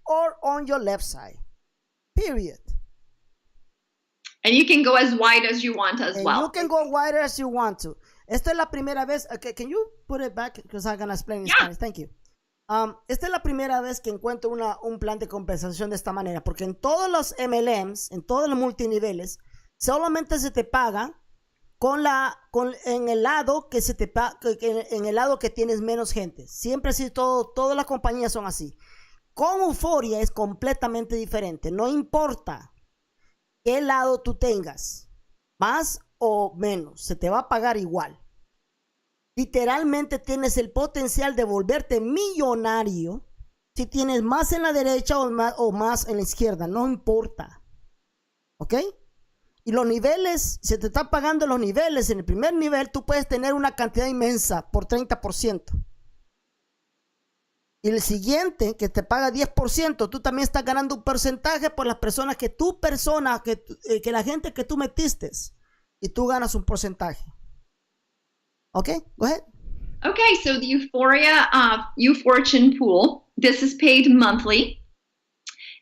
or on your left side. Period. And you can go as wide as you want as well. You can go wider as you want to. Esta es la primera vez. Okay, can you put it back? Because I'm going to explain in Spanish. Thank you. Esta es la primera vez que encuentro un plan de compensación de esta manera. Porque en todos los MLMs, en todos los multiniveles, solamente se te paga en el lado que se te en el lado que tienes menos gente. Siempre así, todas las compañías son así. Con Uforia es completamente diferente. No importa qué lado tú tengas, más o menos, se te va a pagar igual. Literalmente tienes el potencial de volverte millonario si tienes más en la derecha o más en la izquierda, no importa. ¿Ok? Y los niveles, si te están pagando los niveles, en el primer nivel tú puedes tener una cantidad inmensa por 30%. Y el siguiente, que te paga 10%, tú también estás ganando un porcentaje por las personas que la gente que tú metiste. Y tú ganas un porcentaje. Okay, go ahead. Okay, so the Uforia Ufortune pool, this is paid monthly.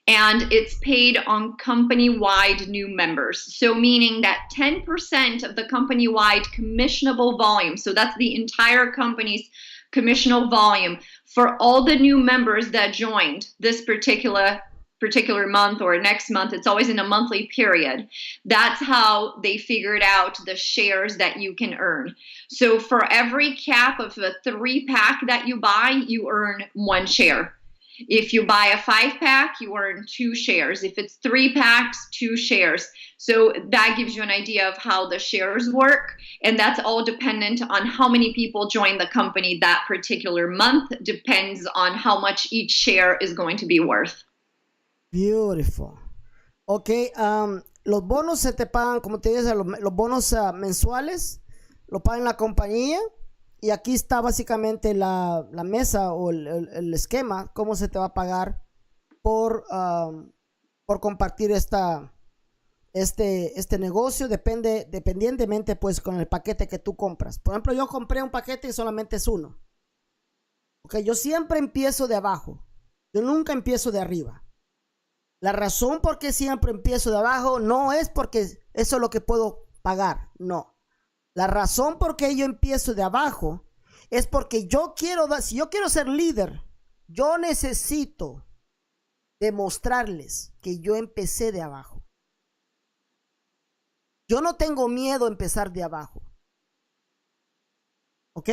And it's paid on company-wide new members. So meaning that 10% of the company-wide commissionable volume, so that's the entire company's commissionable volume, for all the new members that joined this particular month or next month, it's always in a monthly period. That's how they figured out the shares that you can earn. So for every cap of a 3-pack that you buy, you earn 1 share. If you buy a 5-pack, you earn 2 shares. If it's 3 packs, 2 shares. So that gives you an idea of how the shares work. And that's all dependent on how many people join the company that particular month. Depends on how much each share is going to be worth. Beautiful. Ok, los bonos se te pagan, como te dije, los bonos mensuales, lo pagan la compañía. Y aquí está básicamente la mesa o el esquema, cómo se te va a pagar por compartir este negocio, dependientemente pues con el paquete que tú compras. Por ejemplo, yo compré un paquete y solamente es uno. Okay, yo siempre empiezo de abajo, yo nunca empiezo de arriba. La razón por qué siempre empiezo de abajo no es porque eso es lo que puedo pagar, no. La razón por qué yo empiezo de abajo es porque si yo quiero ser líder, yo necesito demostrarles que yo empecé de abajo. Yo no tengo miedo a empezar de abajo. ¿Ok?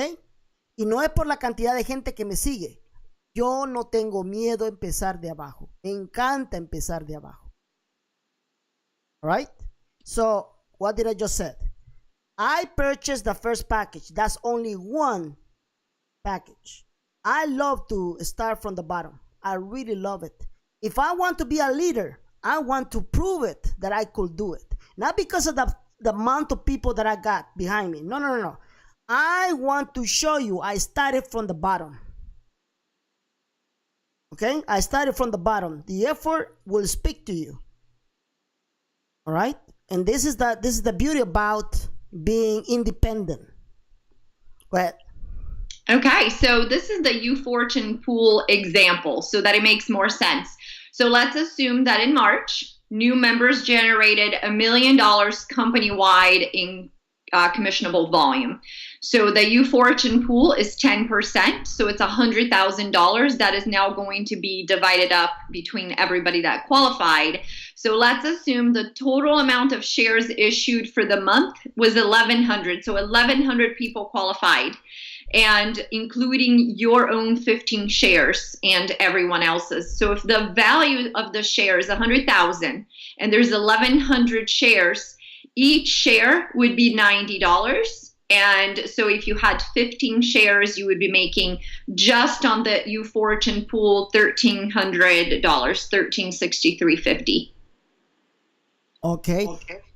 Y no es por la cantidad de gente que me sigue. Yo no tengo miedo a empezar de abajo. Me encanta empezar de abajo. All right? So, what did I just say? I purchased the first package. That's only one package. I love to start from the bottom. I really love it. If I want to be a leader, I want to prove it that I could do it. Not because of the amount of people that I got behind me. No. I want to show you I started from the bottom. Okay? I started from the bottom. The effort will speak to you. All right? And this is the beauty about being independent. Go ahead. Okay, so this is the UFortune pool example so that it makes more sense. So let's assume that in March, new members generated $1 million company-wide in commissionable volume. So the UFortune pool is 10%, so it's $100,000 that is now going to be divided up between everybody that qualified. So let's assume the total amount of shares issued for the month was 1,100. So 1,100 people qualified, and including your own 15 shares and everyone else's. So if the value of the share is 100,000 and there's 1,100 shares, each share would be $90. And so if you had 15 shares, you would be making just on the UFortune pool $1,300, $1,363.50. Okay.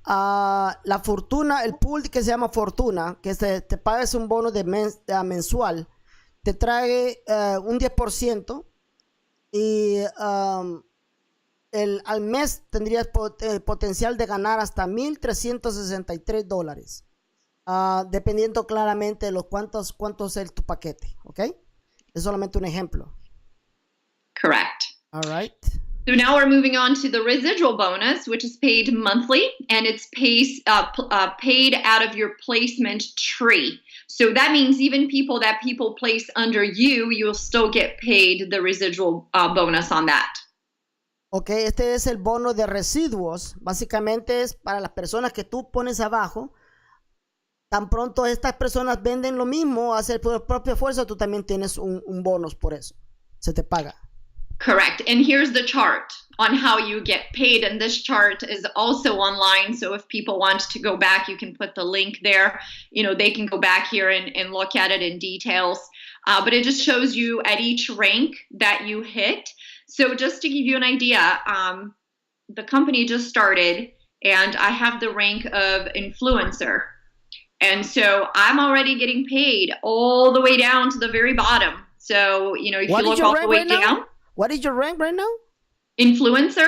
La fortuna, el pool que se llama fortuna, que te pagas un bono de mensual, te trae un 10% y al mes tendrías potencial de ganar hasta $1,363, dependiendo claramente de los cuántos es tu paquete, ¿ok? Es solamente un ejemplo. Correct. All right. So now we're moving on to the residual bonus, which is paid monthly, and it's paid out of your placement tree. So that means even people place under you, you'll still get paid the residual bonus on that. Ok, este es el bono de residuos. Básicamente es para las personas que tú pones abajo. Tan pronto estas personas venden lo mismo, hacen por propio esfuerzo, tú también tienes un bonus por eso. Se te paga. Correct. And here's the chart on how you get paid. And this chart is also online. So if people want to go back, you can put the link there. You know, they can go back here and look at it in details. But it just shows you at each rank that you hit. So just to give you an idea, the company just started and I have the rank of influencer. And so I'm already getting paid all the way down to the very bottom. So, you know, if you look all the way down. What is your rank right now? Influencer.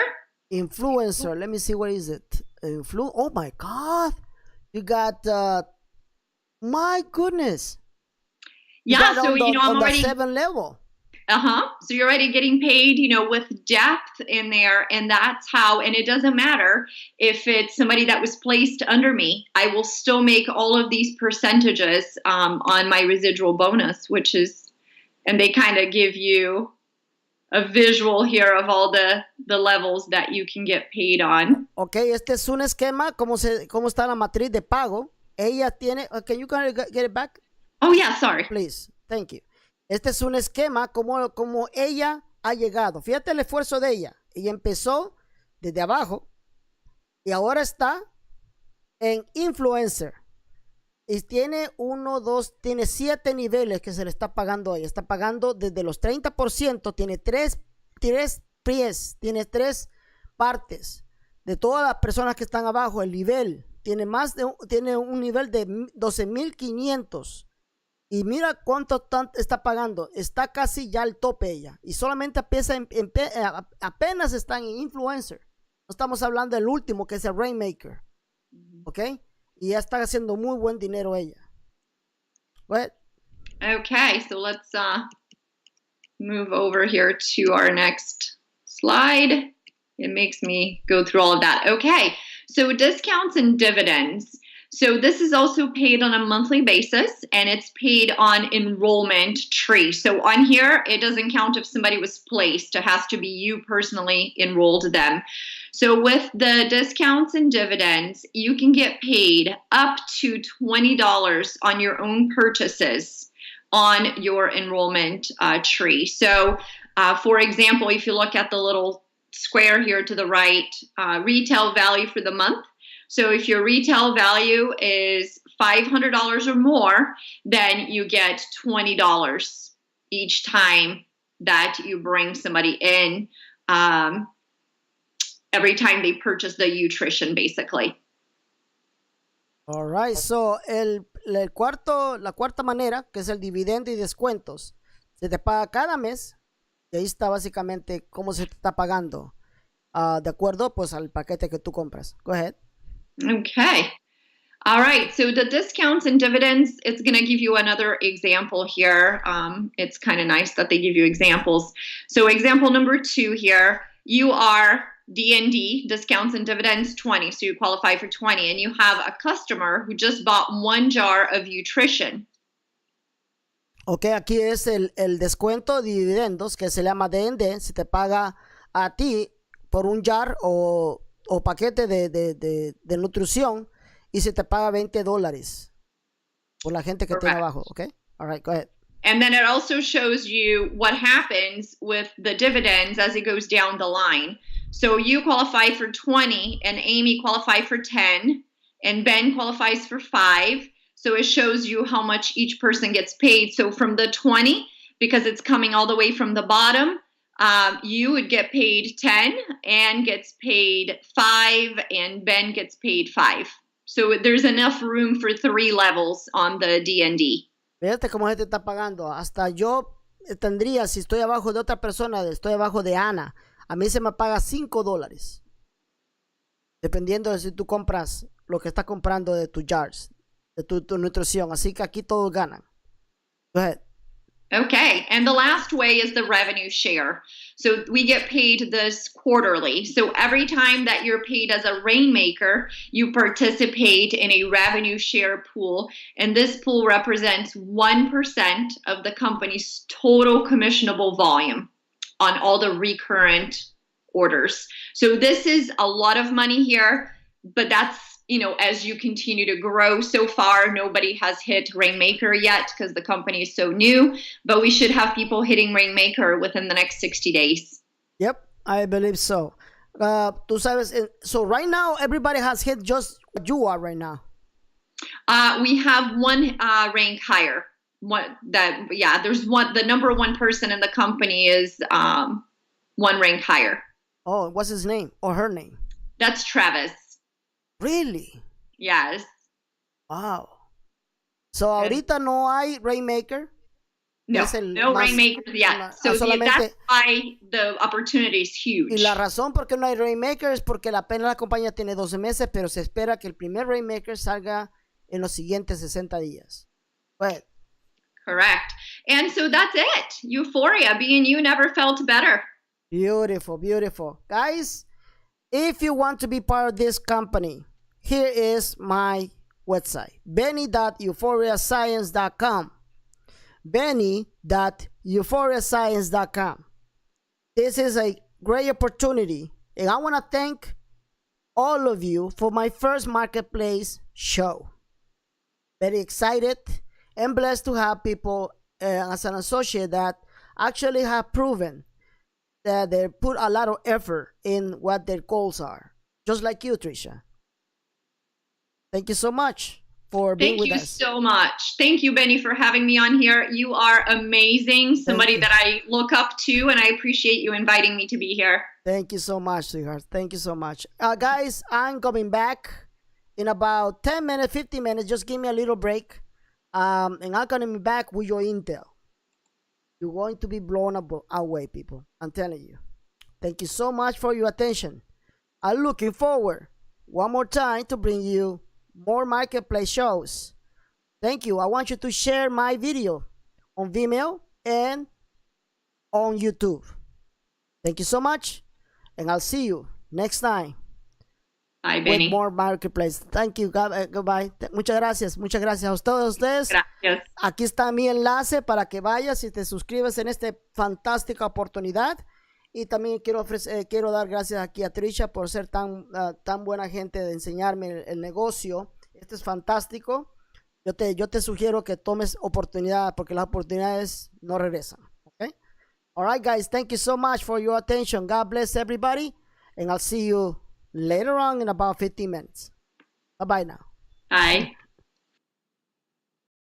Influencer. Let me see. What is it? Oh my God. You got, my goodness. Yeah. So, you know, I'm already. On the 7th level. So you're already getting paid, you know, with depth in there. And that's how, and it doesn't matter if it's somebody that was placed under me, I will still make all of these percentages on my residual bonus, which is, and they kind of give you a visual here of all the levels that you can get paid on. Okay, este es un esquema, cómo está la matriz de pago. Ella tiene, can you get it back? Oh yeah, sorry. Please, thank you. Este es un esquema como ella ha llegado. Fíjate el esfuerzo de ella. Ella empezó desde abajo y ahora está en influencer. Y tiene tiene 7 niveles que se le está pagando a ella. Está pagando desde los 30%, tiene 3 pies, tiene 3 partes. De todas las personas que están abajo, el nivel, tiene un nivel de 12,500. Y mira cuánto está pagando. Está casi ya al tope ella. Y solamente apenas están en influencer. No estamos hablando del último, que es el Rainmaker. ¿Ok? Y ya está haciendo muy buen dinero ella. Go ahead. Okay, so let's move over here to our next slide. It makes me go through all of that. Okay, so discounts and dividends. So this is also paid on a monthly basis, and it's paid on enrollment tree. So on here, it doesn't count if somebody was placed. It has to be you personally enrolled them. So with the discounts and dividends, you can get paid up to $20 on your own purchases on your enrollment tree. So for example, if you look at the little square here to the right, retail value for the month. So if your retail value is $500 or more, then you get $20 each time that you bring somebody in, every time they purchase the nutrition, basically. All right, so la cuarta manera, que es el dividendo y descuentos, se te paga cada mes, y ahí está básicamente cómo se te está pagando, de acuerdo pues al paquete que tú compras. Go ahead. Okay. All right. So the discounts and dividends, it's going to give you another example here. It's kind of nice that they give you examples. So example number 2 here, you are D&D, discounts and dividends 20. So you qualify for 20, and you have a customer who just bought 1 jar of nutrition. Ok, aquí es el descuento de dividendos que se llama D&D. Se te paga a ti por un jar o paquete de nutrición, y se te paga $20 por la gente que tiene abajo. Ok, all right, go ahead. And then it also shows you what happens with the dividends as it goes down the line. So you qualify for 20, and Amy qualified for 10, and Ben qualifies for 5. So it shows you how much each person gets paid. So from the 20, because it's coming all the way from the bottom, you would get paid 10, Anne gets paid 5, and Ben gets paid 5. So there's enough room for 3 levels on the D&D. Fíjate cómo se te está pagando. Hasta yo tendría, si estoy abajo de otra persona, estoy abajo de Ana, a mí se me paga $5. Dependiendo de si tú compras lo que estás comprando de tus jars, de tu nutrición. Así que aquí todos ganan. Go ahead. Okay, and the last way is the revenue share. So we get paid this quarterly. So every time that you're paid as a rainmaker, you participate in a revenue share pool. And this pool represents 1% of the company's total commissionable volume on all the recurrent orders. So this is a lot of money here, but that's, you know, as you continue to grow. So far, nobody has hit Rainmaker yet because the company is so new, but we should have people hitting Rainmaker within the next 60 days. Yep, I believe so. Tú sabes, so right now, everybody has hit just what you are right now. We have one rank higher. There's one, the number 1 person in the company is 1 rank higher. Oh, what's his name or her name? That's Travis. Really? Yes. Wow. So ahorita no hay Rainmaker. No Rainmakers yet. So that's why the opportunity is huge. Y la razón por qué no hay Rainmaker es porque apenas la compañía tiene 12 meses, pero se espera que el primer Rainmaker salga en los siguientes 60 días. Go ahead. Correct. And so that's it. Euphoria, being you never felt better. Beautiful, beautiful. Guys, if you want to be part of this company, here is my website, benny.euphoriascience.com. benny.euphoriascience.com. This is a great opportunity, and I want to thank all of you for my first marketplace show. Very excited and blessed to have people as an associate that actually have proven that they put a lot of effort in what their goals are, just like you, Tricia. Thank you so much for being with us. Thank you so much. Thank you, Benny, for having me on here. You are amazing, somebody that I look up to, and I appreciate you inviting me to be here. Thank you so much, sweetheart. Thank you so much. Guys, I'm coming back in about 10 minutes, 15 minutes. Just give me a little break, and I'm going to be back with your intel. You're going to be blown away, people. I'm telling you. Thank you so much for your attention. I'm looking forward one more time to bring you more marketplace shows. Thank you. I want you to share my video on Vimeo and on YouTube. Thank you so much, and I'll see you next time. Bye, Benny. with more marketplace. Thank you. Goodbye. Muchas gracias. Muchas gracias a todos ustedes. Gracias. Aquí está mi enlace para que vayas y te suscribas en esta fantástica oportunidad. Y también quiero dar gracias aquí a Trisha por ser tan buena gente de enseñarme el negocio. Esto es fantástico. Yo te sugiero que tomes oportunidad porque las oportunidades no regresan. Okay? All right, guys. Thank you so much for your attention. God bless everybody. And I'll see you later on in about 15 minutes. Bye-bye now. Bye.